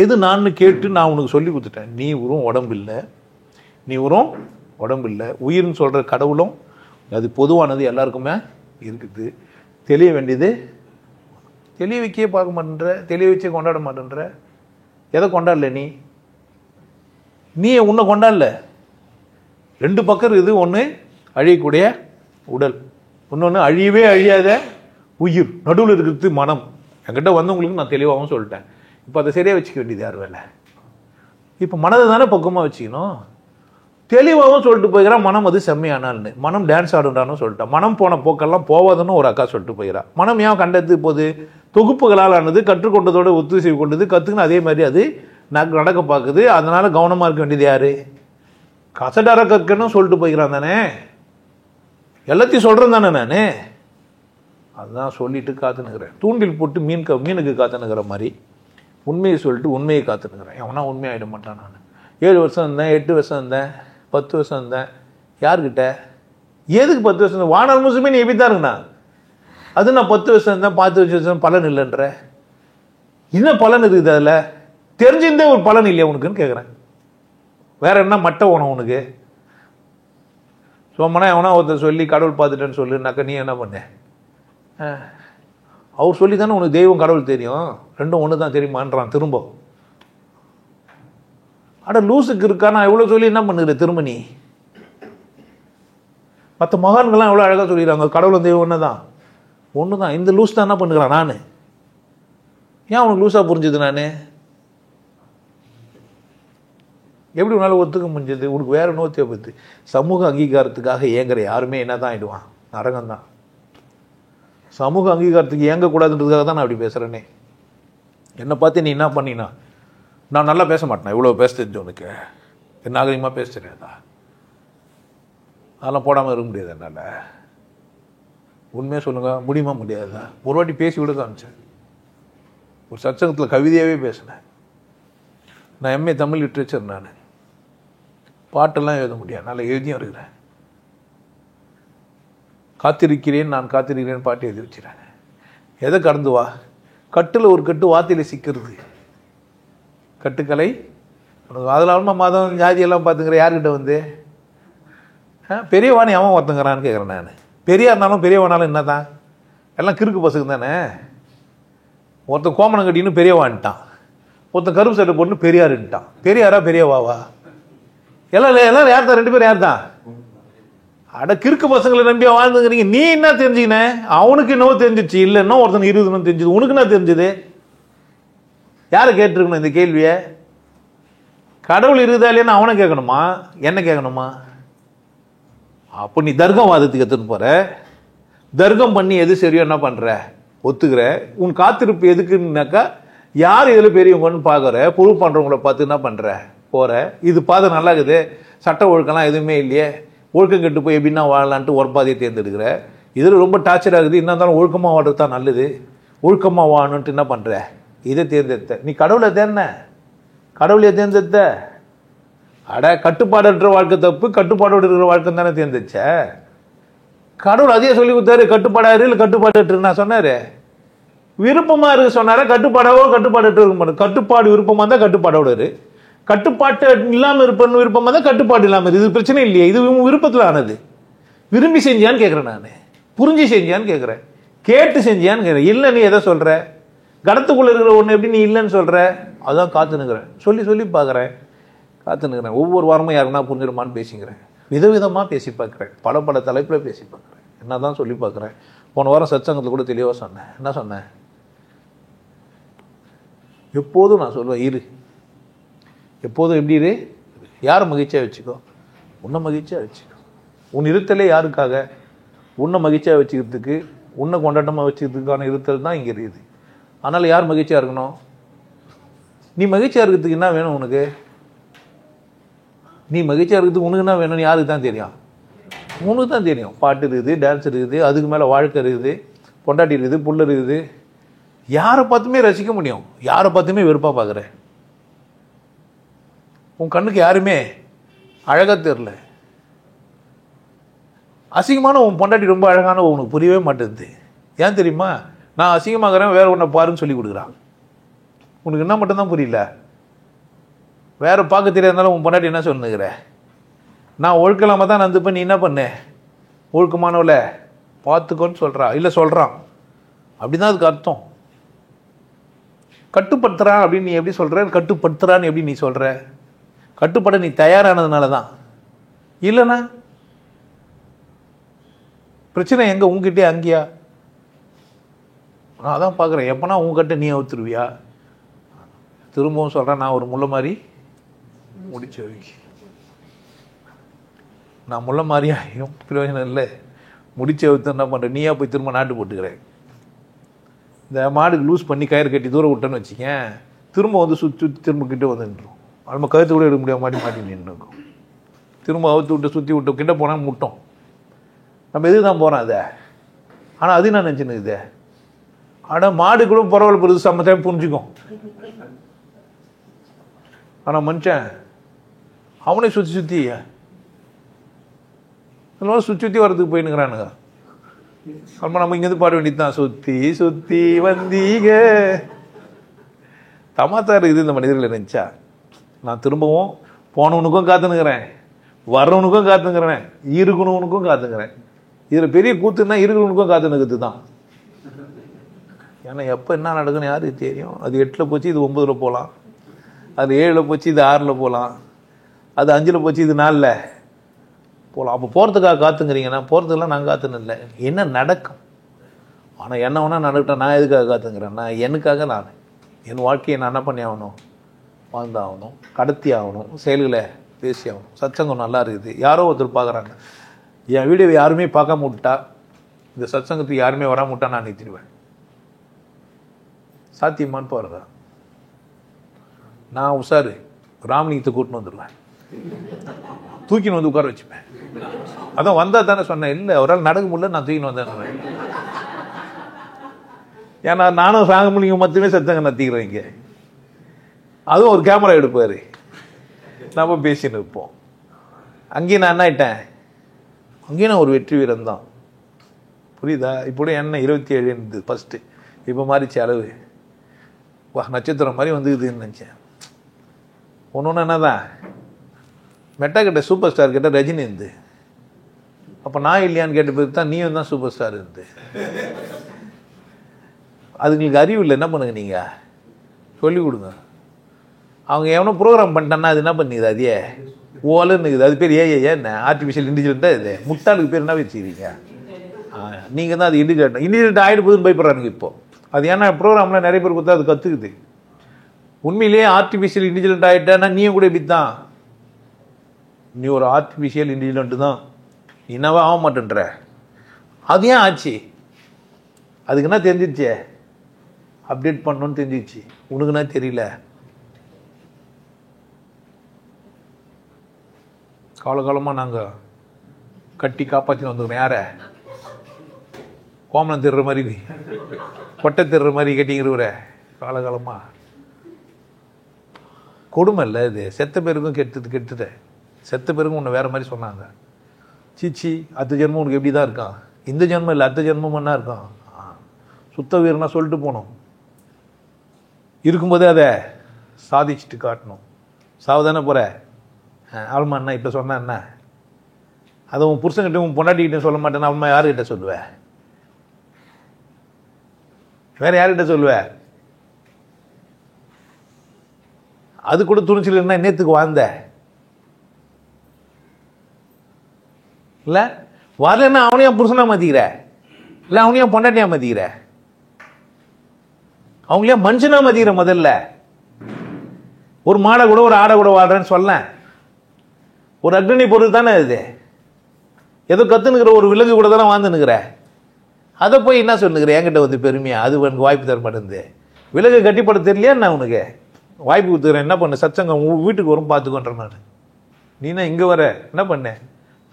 எது நான் கேட்டு நான் உனக்கு சொல்லி கொடுத்துட்டேன். நீ உரும் உடம்பு இல்லை, நீ உரும் உடம்பு இல்லை. உயிர்னு சொல்ற கடவுளும் அது பொதுவானது, எல்லாருக்குமே இருக்குது. தெளிய வேண்டியது தெளிய வைக்கவே பார்க்க மாட்டேன்ற, தெளிய வச்சே கொண்டாட மாட்டேன்ற. எதை கொண்டாடல நீ? நீ உன்னை கொண்டாடல. ரெண்டு பக்கம் இருக்குது. ஒன்று அழியக்கூடிய உடல், இன்னொன்று அழியவே அழியாத உயிர். நடுவில் இருக்கிறது மனம். என்கிட்ட வந்தவங்களுக்கு நான் தெளிவாகவும் சொல்லிட்டேன். இப்போ அதை சரியாக வச்சுக்க வேண்டியது யார் வேலை? இப்போ மனதை தானே பக்கமாக வச்சுக்கணும். தெளிவாகவும் சொல்லிட்டு போய்கிறா, மனம் அது செம்மையானால்னு. மனம் டான்ஸ் ஆடுன்றான்னு சொல்லிட்டான். மனம் போன போக்கெல்லாம் போவாதுன்னு ஒரு அக்கா சொல்லிட்டு போய்கிறா. மனம் ஏன் கண்டது போது? தொகுப்புகளால் ஆனது, கற்றுக்கொண்டதோடு ஒத்துசைவு கொண்டது, கற்றுக்குன்னு அதே மாதிரி அது நடக்க பார்க்குது. அதனால கவனமாக இருக்க வேண்டியது யாரு? கசடர கற்கன்னு சொல்லிட்டு போய்க்கிறான் தானே, எல்லாத்தையும் சொல்கிறேன் தானே நான். அதுதான் சொல்லிட்டு காத்துனுக்கிறேன். தூண்டில் போட்டு மீனுக்கு காத்துனுக்கிற மாதிரி உண்மையை சொல்லிட்டு உண்மையை காத்துனுக்கிறேன். எவனா உண்மையாகிட மாட்டான். நான் 7 வருஷம் இருந்தேன், 8 வருஷம் இருந்தேன், 10 வருஷம் இருந்தேன். யார்கிட்ட? எதுக்கு 10 வருஷம் இருந்தேன்? வானர் முசுமே நீ எப்படி தான் இருக்குண்ணா? அது நான் 10 வருஷம் இருந்தேன், 10 வருஷம் பலன் இல்லைன்ற. என்ன பலன் இருக்குது அதில்? தெரிஞ்சிருந்தே ஒரு பலன் இல்லையா உனக்குன்னு கேட்குறேன். வேற என்ன மட்ட உணவு உனக்கு? சோமனா எவனா ஒருத்தர் சொல்லி கடவுள் பார்த்துட்டேன்னு சொல்லுனாக்கா நீ என்ன பண்ண? அவர் சொல்லி தானே உனக்கு தெய்வம் கடவுள் தெரியும், ரெண்டும் ஒன்று தான் தெரியுமான்றான் திரும்ப. அட லூசுக்கு இருக்கா? நான் எவ்வளோ சொல்லி என்ன பண்ணுகிறேன் திரும்ப நீ? மற்ற மகான்கள்லாம் எவ்வளோ அழகாக சொல்லிடுறாங்க கடவுளும் தெய்வம் ஒன்று தான். இந்த லூஸ் தான் என்ன பண்ணுகிறான்? நான் ஏன் அவனுக்கு லூஸாக புரிஞ்சுது? நான் எப்படி உன்னால் ஒத்துக்க முடிஞ்சது? உனக்கு வேற நோத்திய பற்றி சமூக அங்கீகாரத்துக்காக ஏங்குற யாருமே என்ன தான் ஆயிடுவான்? நரகம்தான். சமூக அங்கீகாரத்துக்கு ஏங்கக்கூடாதுன்றதுக்காக தான் நான் அப்படி பேசுகிறேனே. என்னை பார்த்து நீ என்ன பண்ணினா? நான் நல்லா பேச மாட்டேன். இவ்வளோ பேச தெரிஞ்சு உனக்கு நாகரிகமாக பேச தெரியாதா? அதெல்லாம் போடாமல் இருக்க முடியாது என்னால். உண்மையாக சொல்லுங்க, முடியுமா முடியாதா? ஒரு வாட்டி பேசி விட காமிச்சேன். ஒரு சத்சங்கத்தில் கவிதையாகவே பேசினேன். நான் எம்ஏ தமிழ் லிட்ரேச்சர். நான் பாட்டெல்லாம் எழுத முடியாது, நல்லா எழுதியும் இருக்கிறேன். காத்திருக்கிறேன் நான் காத்திருக்கிறேன் பாட்டு எழுதி வச்சுறேன். எதை கடந்து வா? கட்டில் ஒரு கட்டு வார்த்தையில் சிக்கிறது கட்டுக்கலை. அதெல்லாம் மதம் ஜாதியெல்லாம் பார்த்துக்கிற யார்கிட்ட வந்து பெரியவானி அவன் ஒருத்தங்கிறான்னு கேட்குறேன் நான். பெரியார்னாலும் பெரியவானாலும் என்ன தான்? எல்லாம் கிறுக்கு பசங்க தானே. ஒருத்தன் கோமணம் கட்டின்னு பெரியவான்ட்டான், ஒருத்தன் கருப்பு சட்டை போட்டு பெரியாருன்ட்டான். பெரியாரா பெரியவாவா? எல்லாம் யார் தான்? 2 பேரும் யார் தான்? அட கிறுக்கு பசங்களை நம்பி வாழ்ந்துங்கிறீங்க. நீ என்ன தெரிஞ்சுக்கின? அவனுக்கு என்னவோ தெரிஞ்சிச்சு, இல்லைன்னா ஒருத்தனுக்கு 20 தெரிஞ்சது. உனக்கு என்ன தெரிஞ்சது? யாரை கேட்டிருக்கணும் இந்த கேள்வியை? கடவுள் இருக்குதா இல்லையான்னு அவனை கேட்கணுமா, என்ன கேட்கணுமா? அப்போ நீ தர்க்கவாதத்துக்கு எடுத்துன்னு போற. தர்க்கம் பண்ணி எது சரியோ என்ன பண்ற? ஒத்துக்கிற. உன் காத்திருப்பு எதுக்குன்னாக்கா யார் இதில் பெரியவங்கன்னு பார்க்குற, ப்ரூவ் பண்ணுறவங்கள பார்த்து என்ன பண்ணுற? போகிற. இது பார்த்து நல்லா இருக்குது, சட்ட ஒழுக்கம்லாம் எதுவுமே இல்லையே, ஒழுக்கம் கெட்டு போய் எப்படின்னா வாழலான்ட்டு ஒரு பாதையை தேர்ந்தெடுக்கிற. இதில் ரொம்ப டார்ச்சர் ஆகுது, என்ன இருந்தாலும் ஒழுக்கமாக வாழ்றது தான் நல்லது, ஒழுக்கமாக வாழணுன்ட்டு என்ன பண்ணுற? இதை தேர்ந்தெடுத்த. நீ கடவுளை தேர்ன, கடவுளையை தேர்ந்தெடுத்த. அட கட்டுப்பாடற்ற வாழ்க்கை தப்பு, கட்டுப்பாடோடு இருக்கிற வாழ்க்கை தானே தேர்ந்தெடுச்ச. கடவுள் அதையே சொல்லி கொடுத்தாரு, கட்டுப்பாடாரு இல்லை கட்டுப்பாடு நான் சொன்னாரு. விருப்பமா இருக்கு சொன்னார, கட்டுப்பாடாவோ கட்டுப்பாடு இருக்க மாட்டேன். கட்டுப்பாடு விருப்பமா இருந்தா கட்டுப்பாடோட இரு, கட்டுப்பாட்டு இல்லாம இருப்பன்னு விருப்பமா தான் கட்டுப்பாடு இல்லாம இருக்கு. இது பிரச்சனை இல்லையே, இது விருப்பத்தில் ஆனது. விரும்பி செஞ்சியான்னு கேட்கிறேன் நான், புரிஞ்சு செஞ்சியான்னு கேட்கிறேன், கேட்டு செஞ்சியான்னு கேட்கிறேன். இல்லை நீ எதை சொல்ற? கடத்துக்குள்ள இருக்கிற ஒன்று எப்படி நீ இல்லைன்னு சொல்ற? அதான் காத்துனுக்கிறேன், சொல்லி சொல்லி பார்க்குறேன், காத்துனுக்கிறேன். ஒவ்வொரு வாரமும் யாருன்னா புரிஞ்சிடுமான்னு பேசிக்கிறேன், விதவிதமாக பேசி பார்க்குறேன், பல பல தலைப்பில் பேசி பார்க்குறேன், என்ன தான் சொல்லி பார்க்குறேன். போன வாரம் சத்சங்கத்தில் கூட தெளிவாக சொன்னேன். என்ன சொன்னேன்? எப்போதும் நான் சொல்லுவேன், இரு, எப்போதும் எப்படி இரு, யாரை மகிழ்ச்சியாக வச்சுக்கோ, உன்னை மகிழ்ச்சியாக வச்சுக்கோ. உன் இருத்தலே யாருக்காக? உன்னை மகிழ்ச்சியாக வச்சுக்கிறதுக்கு, உன்னை கொண்டாட்டமாக வச்சுக்கிறதுக்கான இருத்தல் தான் இங்கே இருக்குது. அதனால் யார் மகிழ்ச்சியாக இருக்கணும்? நீ மகிழ்ச்சியாக இருக்கிறதுக்கு என்ன வேணும் உனக்கு? நீ மகிழ்ச்சியாக இருக்கிறதுக்கு உனக்கு என்ன வேணும்னு யாருக்கு தான் தெரியும்? உனக்கு தான் தெரியும். பாட்டு இருக்குது, டான்ஸ் இருக்குது, அதுக்கு மேலே வாழ்க்கை இருக்குது, பொண்டாட்டி இருக்குது, புள்ள இருக்குது. யாரை பார்த்துமே ரசிக்க முடியும், யாரை பார்த்துமே வெறுப்பாக பார்க்குற. உன் கண்ணுக்கு யாருமே அழகாக தெரில. அசிங்கமான உன் பொண்டாட்டி ரொம்ப அழகான உனக்கு புரியவே மாட்டேங்குது. ஏன் தெரியுமா? நான் அசிங்கமாகறேன், வேற ஒன்றை பாருன்னு சொல்லி கொடுக்குறான். உனக்கு என்ன மட்டும்தான் புரியல, வேற பார்க்க தெரியாதனால உன் பொண்டாட்டி என்ன சொன்னுங்கிற? நான் ஒழுக்கலாம தான் நந்துப்பேன், நீ என்ன பண்ண? ஒழுக்கமானவள பார்த்துக்கோன்னு சொல்கிறா, இல்லை சொல்கிறான். அப்படிதான் அதுக்கு அர்த்தம். கட்டுப்படுத்துறான் அப்படின்னு நீ எப்படி சொல்கிற? கட்டுப்படுத்துறான்னு எப்படி நீ சொல்கிற? கட்டுப்பட நீ தயாரானதுனால தான். இல்லைண்ணா பிரச்சனை எங்கே? உங்ககிட்டே அங்கேயா? நான் அதான் பார்க்குறேன், எப்போனா உங்ககிட்ட நீ அவுத்துருவியா? திரும்பவும் சொல்கிறேன், நான் ஒரு முள்ள மாதிரி முடிச்சு வைக்க. நான் முள்ள மாதிரியும் பிரயோஜனம் இல்லை, முடிச்சு வைத்து என்ன பண்ணுறேன்? நீயா போய் திரும்ப நாட்டு போட்டுக்கிறேன். இந்த மாடுக்கு லூஸ் பண்ணி கயிறு கட்டி தூரம் விட்டேன்னு வச்சுக்கேன், திரும்ப வந்து சுற்றி திரும்ப கிட்ட வந்து நின்றோம். நம்ம கழுத்து கூட எடுக்க முடியாம மாட்டி நின்றுக்கும். திரும்ப அவுத்து விட்டு சுற்றி விட்டு கிட்ட போனால் முட்டோம். நம்ம எதுக்கு தான் போகிறோம் அதை? ஆனால் அது நான் நினச்சின்னு இது. ஆனால் மாடு கூட பரவாயில்ல, பொறுத்து சம்ம டைம் புரிஞ்சுக்கும். ஆனால் மனுஷன் அவனே சுற்றி சுற்றி சுற்றி வர்றதுக்கு போயின்னுங்கிறானுங்க. அப்புறம் நம்ம இங்கேருந்து பாட வேண்டியது தான், சுற்றி சுற்றி வந்தீங்க. தமாத்தாரு இது இந்த மனிதர்கள் நினைச்சா. நான் திரும்பவும் போனவனுக்கும் காத்துனுக்கிறேன், வர்றவனுக்கும் காத்துங்கிறேன், இருக்கணுவனுக்கும் காத்துங்கிறேன். இதில் பெரிய கூத்துன்னா இருக்கணுவனுக்கும் காத்துனுக்கிறது தான். ஏன்னா எப்போ என்ன நடக்குன்னு யாருக்கு தெரியும்? அது 8ல் போச்சு, இது 9ல் போகலாம். அது 7ல் போச்சு, இது 6ல் போகலாம். அது 5ல் போச்சு, இது 4ல் போகலாம். அப்போ போகிறதுக்காக காத்துங்கிறீங்கன்னா போகிறதுக்கெல்லாம் நான் காத்துன்னு இல்லை, என்ன நடக்கும். ஆனால் என்ன வேணா நடக்கட்டும், நான் எதுக்காக காத்துங்கிறேன்? நான் எனக்காக நான் என் வாழ்க்கையை நான் என்ன பண்ணி ஆகணும்? வாழ்ந்தாகணும், கடத்தி ஆகணும், செயல்களை பேசி ஆகணும். சத்சங்கம் நல்லா இருக்குது, யாரோ ஒருத்தர் பார்க்குறாங்க. என் வீடியோவை யாருமே பார்க்காம விட்டா, இந்த சத்சங்கத்துக்கு யாருமே வராம விட்டா நான் நிறுத்திடுவேன். சாத்தியமான்னு பாருங்க. நான் உஷாரு, ராமலிங்கத்தை கூட்டின்னு வந்துடுவேன், தூக்கின்னு வந்து உட்கார வச்சுப்பேன். அதான் வந்தா தானே சொன்னேன். இல்லை, அவரால் நடக்க முடியல, நான் தூக்கின்னு வந்தேன். ஏன்னா நானும் ராமலிங்கம் மட்டுமே சத்சங்கம் நடத்திக்கிறேன் இங்கே. அதுவும் ஒரு கேமரா எடுப்பார், நம்ம பேசின்னு இருப்போம். அங்கேயும் நான் என்ன ஆயிட்டேன்? அங்கேயும் நான் ஒரு வெற்றி வீரன் தான். புரியுதா? இப்போ என்ன 27 இருந்தது ஃபஸ்ட்டு, இப்போ மாறிச்சு அளவு. வா, நட்சத்திரம் மாதிரி வந்துக்குதுன்னு நினச்சேன். ஒன்று என்னதான் மெட்டா கிட்ட சூப்பர் ஸ்டார் கிட்ட ரஜினி இருந்து, அப்போ நான் இல்லையான்னு கேட்ட பிறகு தான் நீயும் தான் சூப்பர் ஸ்டார் இருந்து. அதுங்களுக்கு அறிவு இல்லை. என்ன பண்ணுங்க நீங்கள்? சொல்லிக் கொடுங்க. அவங்க எவனோ ப்ரோக்ராம் பண்ணிட்டான்னா அது என்ன பண்ணிக்குது? அதையே ஓலன்னுக்குது. அது பேர் என்ன ஆர்டிஃபிஷியல் இன்டெலிஜென்ட்டாக இது? முட்டாளுக்கு பேர் என்ன வச்சுக்கிறீங்க? நீங்கள் தான் அது இன்டெலிஜென்ட் ஆகிட்டு போகுதுன்னு பயப்படுறானுங்க இப்போ. அது ஏன்னா ப்ரோக்ராமில் நிறைய பேர் கொடுத்தா அது கற்றுக்குது. உண்மையிலேயே ஆர்டிஃபிஷியல் இன்டெலிஜென்ட் ஆகிட்டேன்னா நீயும் கூட இப்படி தான். நீ ஒரு ஆர்டிஃபிஷியல் இன்டெலிஜென்ட் தான், என்னவா ஆக மாட்டேன்ற. அது ஏன் ஆச்சு? அதுக்கு என்ன தெரிஞ்சிருச்சே? அப்டேட் பண்ணணும்னு தெரிஞ்சிச்சு. உனக்குன்னா தெரியல. காலகாலமாக நாங்கள் கட்டி காப்பாற்றி வந்துக்கிறோம். யாரை? கோமலம் திருற மாதிரி, கொட்டை திருற மாதிரி கட்டிங்கிறவர காலகாலமாக. கொடுமை இல்லை இது? செத்த பேருக்கும் கெட்டுட்டு செத்த பேருக்கும் உன்னை வேற மாதிரி சொன்னாங்க. சீச்சி, அடுத்த ஜென்மம் உனக்கு எப்படி தான் இருக்கான்? இந்த ஜென்மம் இல்லை, அடுத்த ஜென்மம் என்ன இருக்கான்? சுத்த வீரனா சொல்லிட்டு போகணும். இருக்கும்போதே அதை சாதிச்சுட்டு காட்டணும். சாவதானே போகிற ஆல்மா என்ன இப்போ சொன்னா என்ன? அதை உன் புருஷன்கிட்ட உன் பொண்டாட்டிக்கிட்ட சொல்ல மாட்டேன்னா அம்மா யாருக்கிட்ட சொல்லுவேன்? வேற யார்கிட்ட சொல்லுவேன்? அது கூட துணிச்சல் என்ன நேத்துக்கு வாழ்ந்த இல்லை? வரலன்னா அவனையா புருஷனா மாத்திக்கிற? இல்லை அவனையா பொண்டாட்டியா மாத்திக்கிற? அவங்களையா மனுஷனா மதிக்கிற? முதல்ல ஒரு மாடை கூட ஒரு ஆடை கூட வாழ்றேன்னு சொல்ல. ஒரு அக்னி பொருள் தானே அது. ஏதோ கத்துனுக்கிற ஒரு விலங்கு கூட தானே வாழ்ந்துனுக்கிற. அதை போய் என்ன சொல்லுங்கிற என்கிட்ட வந்து பெருமையா? அது உனக்கு வாய்ப்பு தர மாட்டேங்குது. விலங்கு கட்டிப்பட தெரியலையா நான் உனக்கு? வாய்ப்பு கொடுத்துக்கிறேன். என்ன பண்ண? சச்சங்கம் வீட்டுக்கு வரும் பார்த்துக்கொன்றேன் நான். நீனா இங்கே வர என்ன பண்ண?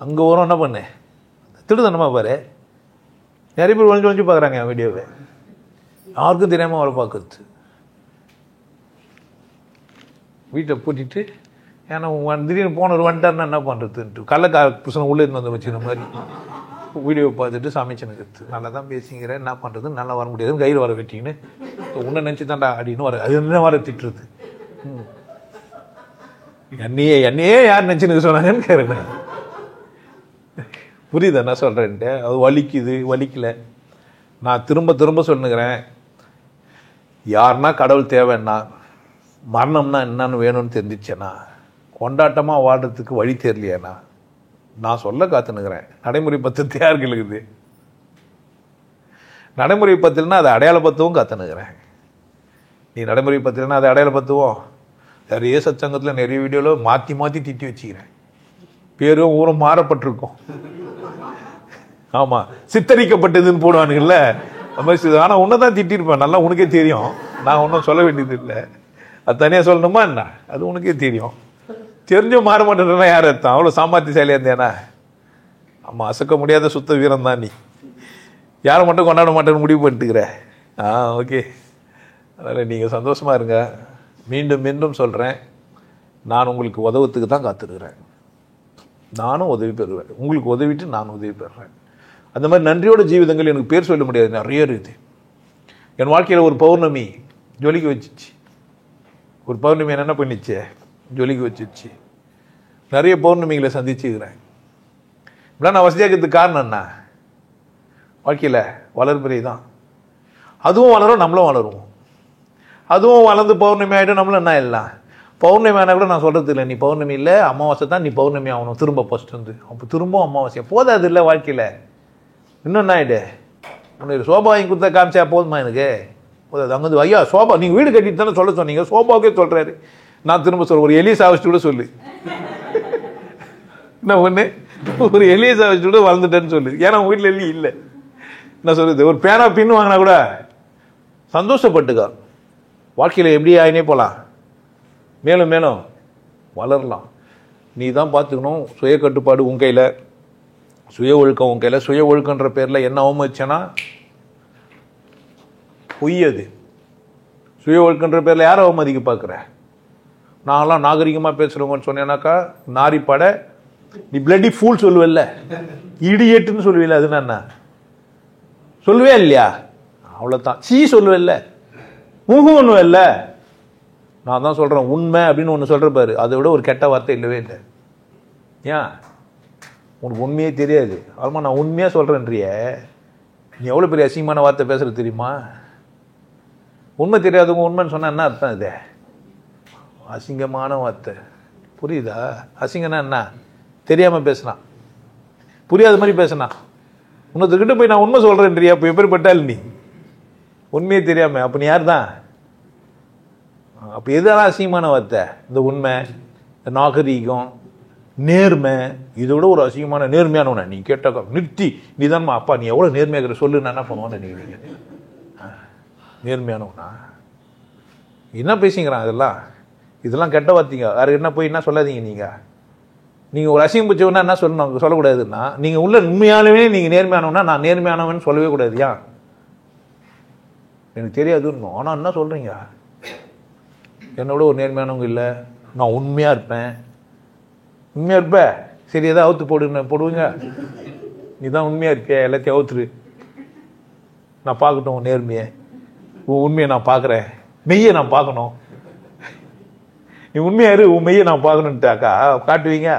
அங்கே வரும் என்ன பண்ண? திடுதனமா பாரு. நிறைய பேர் ஒழிஞ்சு ஒழிஞ்சு பார்க்குறாங்க என் வீடியோவை. யாருக்கும் தெரியாமல் அவளை பார்க்குறது. வீட்டை பூட்டிட்டு ஏன்னா திடீர்னு போனவர் வந்துட்டாருன்னா என்ன பண்ணுறதுன்ட்டு கள்ளக்கார புருஷனை உள்ளே இருந்து வந்து வச்சுக்கிற மாதிரி வீடியோவை பார்த்துட்டு சமைச்சுனுக்கிறது. நல்லா தான் பேசிக்கிறேன், என்ன பண்ணுறது, நல்லா வர முடியாதுன்னு கையில் வர வெட்டிங்கன்னு உன்னை நினச்சி தான்டா அப்படின்னு வர. அது என்ன வர திட்டுறது? என்னையே யார் நினச்சின்னு சொன்னாங்கன்னு கேட்குறேன். புரியுது என்ன சொல்கிறேன்ட்டு? அது வலிக்குது, வலிக்கல. நான் திரும்ப திரும்ப சொல்லுங்கிறேன், யாருன்னா கடவுள் தேவைன்னா, மரணம்னா என்னன்னு வேணும்னு தெரிஞ்சிச்சேன்னா, கொண்டாட்டமாக வாழ்கிறதுக்கு வழி தெரியலையேண்ணா, நான் சொல்ல காத்துனுக்கிறேன். நடைமுறை பத்து யாருக்கு இருக்குது? நடைமுறை பத்தில்னா அதை அடையாளப்படுத்தவும் காத்துனுக்கிறேன். நீ நடைமுறை பத்தில்னா அதை அடையாளப்படுத்துவோம். நிறைய சச்சங்கத்தில் நிறைய வீடியோவில் மாற்றி மாற்றி திட்டி வச்சுக்கிறேன். பேரும் ஊரும் மாறப்பட்டிருக்கும். ஆமாம், சித்தரிக்கப்பட்டதுன்னு போடுவானுங்கள்ல. ஆனால் உன்னை தான் திட்டிருப்பேன், நல்லா உனக்கே தெரியும். நான் ஒன்றும் சொல்ல வேண்டியது இல்லை. அது தனியாக சொல்லணுமா என்ன? அது உனக்கே தெரியும். தெரிஞ்சும் மாற மாட்டேன்னா யார் அர்த்தம்? அவ்வளோ சாமர்த்தியசாலியாக இருந்தேனா? ஆமாம், அசக்க முடியாத சுத்த வீரம் தான் நீ. யாரை மட்டும் கொண்டாட மாட்டேன்னு முடிவு பண்ணிட்டுக்கிற. ஓகே. அதனால் நீங்கள் சந்தோஷமாக இருங்க. மீண்டும் மீண்டும் சொல்கிறேன், நான் உங்களுக்கு உதவத்துக்கு தான் காத்திருக்கிறேன். நானும் உதவி பெறுவேன். உங்களுக்கு உதவிட்டு நான் உதவி பெறுறேன். அந்த மாதிரி நன்றியோட ஜீவிதங்கள் எனக்கு பேர் சொல்ல முடியாது, நிறைய இருக்குது. என் வாழ்க்கையில் ஒரு பௌர்ணமி ஜொலிக்க வச்சிச்சு. ஒரு பௌர்ணமி என்ன பண்ணிச்சு? ஜொலிக்க வச்சிச்சு. நிறைய பௌர்ணமிகளை சந்திச்சுக்கிறேன். இப்படிலாம் நான் வசதியாக இருக்கிறதுக்கு காரணம் என்ன? வாழ்க்கையில் வளர்பிறை தான். அதுவும் வளரும், நம்மளும் வளருவோம். அதுவும் வளர்ந்து பௌர்ணமி ஆகிடும், நம்மளும் என்ன இல்லை. பௌர்ணமி ஆனால் கூட நான் சொல்கிறது இல்லை, நீ பௌர்ணமி இல்லை அமாவாசை தான், நீ பௌர்ணமி ஆகணும் திரும்ப ஃபஸ்ட் வந்து. அப்போ திரும்பவும் அமாவாசை போதாது இல்லை வாழ்க்கையில். இன்னும் என்ன ஆகிடு? உனக்கு சோபா வாங்கி கொடுத்தா காமிச்சா போதுமா எனக்கு? போதாது. அங்கே வந்து ஐயா சோபா நீங்கள் வீடு கட்டிட்டு தானே சொல்ல சொன்னீங்க, சோபாவுக்கே சொல்கிறாரு. நான் திரும்ப சொல்கிறேன், ஒரு எலியை சாவிச்சு கூட சொல்லு. என்ன ஒன்று, ஒரு எலியை சாவிச்சு கூட வளர்ந்துட்டேன்னு சொல்லு. ஏன்னா உங்கள் வீட்டில் எலி இல்லை. என்ன சொல்கிறது? ஒரு பேனா பின்னு வாங்கினா கூட சந்தோஷப்பட்டுக்கா. வாழ்க்கையில் எப்படி ஆகினே போகலாம், மேலும் மேலும் வளரலாம். நீ தான் பார்த்துக்கணும். சுய கட்டுப்பாடு உன் கையில், சுய ஒழுக்கம் உன் கையில். சுய ஒழுக்கன்ற பேரில் என்ன அவமதிச்சேன்னா பொய் அது. சுய ஒழுக்கன்ற பேரில் யாரை அவமதிக்க பார்க்குற? நான்லாம் நாகரிகமாக பேசுகிறவங்கன்னு சொன்னேன்னாக்கா நாரிப்பட நீ பிளட்டி ஃபூல் சொல்லுவல்ல, இடியேட்டுன்னு சொல்லுவில்ல, அதுனா என்ன சொல்லுவே இல்லையா? அவ்வளோதான். சொல்லுவல்ல, ஒன்றுவல்ல. நான் தான் சொல்கிறேன், உண்மை அப்படின்னு ஒன்று சொல்கிற பாரு, அதை விட ஒரு கெட்ட வார்த்தை இல்லவே இல்லை. ஏன்? உனக்கு உண்மையே தெரியாது. ஆமாம், நான் உண்மையாக சொல்கிறேன்றிய. நீ எவ்வளோ பெரிய அசிங்கமான வார்த்தை பேசுகிறது தெரியுமா? உண்மை தெரியாதவங்க உண்மைன்னு சொன்னால் என்ன அர்த்தம்? இது அசிங்கமான வார்த்தை, புரியுதா? அசிங்கம்னா என்ன? தெரியாமல் பேசுனா, புரியாத மாதிரி பேசுனா. இன்னொருத்தர்கிட்ட போய் நான் உண்மை சொல்கிறேன்றியா, அப்போ எப்படிப்பட்டால் நீ உண்மையே தெரியாமல், அப்போ நீ யார் தான்? அப்போ எதெல்லாம் அசிங்கமான வார்த்தை? இந்த உண்மை, இந்த நாகரீகம், நேர்மை. இதோட ஒரு அசிங்கமான நேர்மையானவன நீ கேட்டாக்கா நிறுத்தி நீ தான்மா அப்பா நீ எவ்வளோ நேர்மையாக சொல்லு, நான் என்ன பண்ணுவான்னு நினைக்கிறீங்க? நேர்மையானவனா என்ன பேசிங்கிறான்? இதெல்லாம் கெட்ட வார்த்தைங்க. வேறு என்ன போய் என்ன சொல்லாதீங்க. நீங்கள் ஒரு அசிங்கம் பிடிச்சவனா என்ன சொல்லணும்? சொல்லக்கூடாதுன்னா நீங்கள் உள்ள உண்மையானவே நீங்கள் நேர்மையானவனா நான் நேர்மையானவன் சொல்லவே கூடாது. ஏன்? எனக்கு தெரியாதுன்னு. ஆனால் என்ன சொல்கிறீங்க? என்னோட ஒரு நேர்மையானவங்க இல்லை, நான் உண்மையாக இருப்பேன். உண்மையாக இருப்ப, சரி எதாவது அவுத்து போடுவீங்க. நீ தான் உண்மையாக இருக்க, எல்லாத்தையும் அவுத்துரு, நான் பார்க்கட்டும் உன் நேர்மையை, உன் உண்மையை நான் பார்க்குறேன், மெய்யை நான் பார்க்கணும். நீ உண்மையாக இரு, உன் மெய்யை நான் பார்க்கணுன்ட்டாக்கா காட்டுவீங்க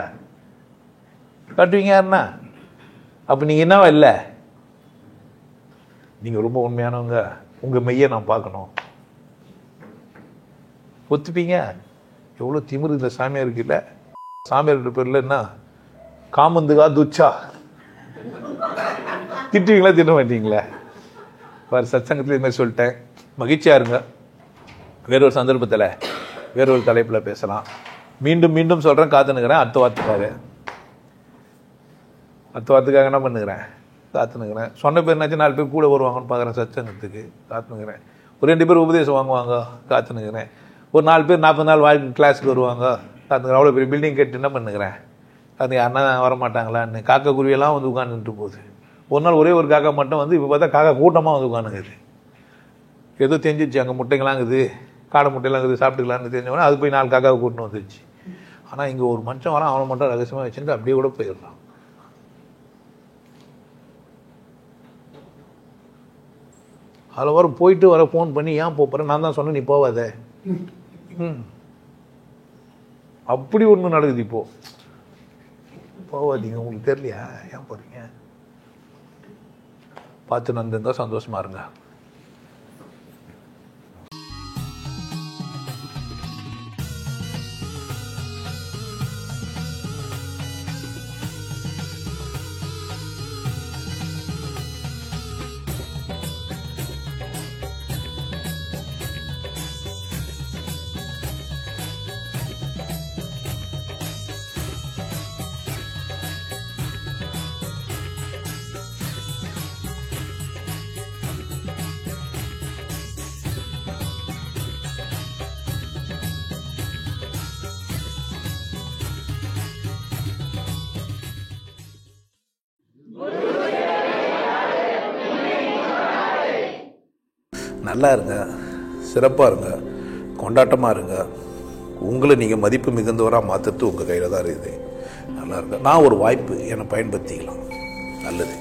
யாருன்னா? அப்போ நீங்கள் என்னவா இல்லை? நீங்கள் ரொம்ப உண்மையானவங்க, உங்கள் மெய்யை நான் பார்க்கணும் ஒத்துப்பீங்க? எவ்வளோ திமிரு இந்த சாமியார் இருக்குல்ல. சாமியார் பேர்ல என்ன காமந்துகா துச்சா திட்டுவீங்களா திட்ட மாட்டீங்களா? வேறு சத்சங்கத்தில் இது மாதிரி சொல்லிட்டேன். மகிழ்ச்சியாக இருங்க. வேறொரு சந்தர்ப்பத்தில் வேறொரு தலைப்பில் பேசலாம். மீண்டும் மீண்டும் சொல்கிறேன், காத்துனுக்கிறேன். அடுத்த வாரத்துக்காக என்ன பண்ணுகிறேன்? காத்துனுக்கிறேன். சொன்ன பேர் என்னாச்சு 4 பேர் கூட வருவாங்கன்னு பார்க்குறேன் சத்சங்கத்துக்கு. காத்துனுக்கிறேன். ஒரு 2 பேர் உபதேசம் வாங்குவாங்க. காத்துனுக்கிறேன். ஒரு 4 பேர் 40 நாள் வாழ்க்கை கிளாஸுக்கு வருவாங்க. காத்துக்கிறேன். அவ்வளோ பெரிய பில்டிங் கட்டி என்ன பண்ணுகிறேன்? அது அண்ணா வரமாட்டாங்களான்னு காக்கா குருவியெல்லாம் வந்து உட்காந்துட்டு போகுது. ஒரு நாள் ஒரே ஒரு காக்கா மட்டும் வந்து இப்போ பார்த்தா காக்கா கூட்டமாக வந்து உட்காந்துக்குது. ஏதோ தெரிஞ்சிச்சு அங்கே முட்டைங்களாம் இருக்குது, காடை முட்டையெல்லாம் இருக்குது, சாப்பிட்டுக்கலான்னு தெரிஞ்சவொடனே அது போய் 4 காக்காவை கூட்டின்னு வந்துருச்சு. ஆனால் இங்கே ஒரு மனுஷன் வரான், அவனை மட்டும் ரகசியமாக வச்சுட்டு அப்படியே கூட போயிடுறான். அதில் வர போயிட்டு வர ஃபோன் பண்ணி ஏன் போகிறேன்? நான் தான் சொன்னேன் நீ போவாத. அப்படி ஒன்று நடக்குது. இப்போ போவாதீங்க, உங்களுக்கு தெரியலையா? ஏன் போகிறீங்க? பார்த்து நந்திருந்தால் சந்தோஷமா இருங்க. நல்லா இருங்க, சிறப்பாக இருங்க, கொண்டாட்டமாக இருங்க. உங்களை நீங்கள் மதிப்பு மிகுந்தவராக மாற்றுறது உங்கள் கையில் தான் இருக்குது. நல்லா இருங்க. நான் ஒரு வாய்ப்பு என்னை பயன்படுத்திக்கலாம். நல்லது.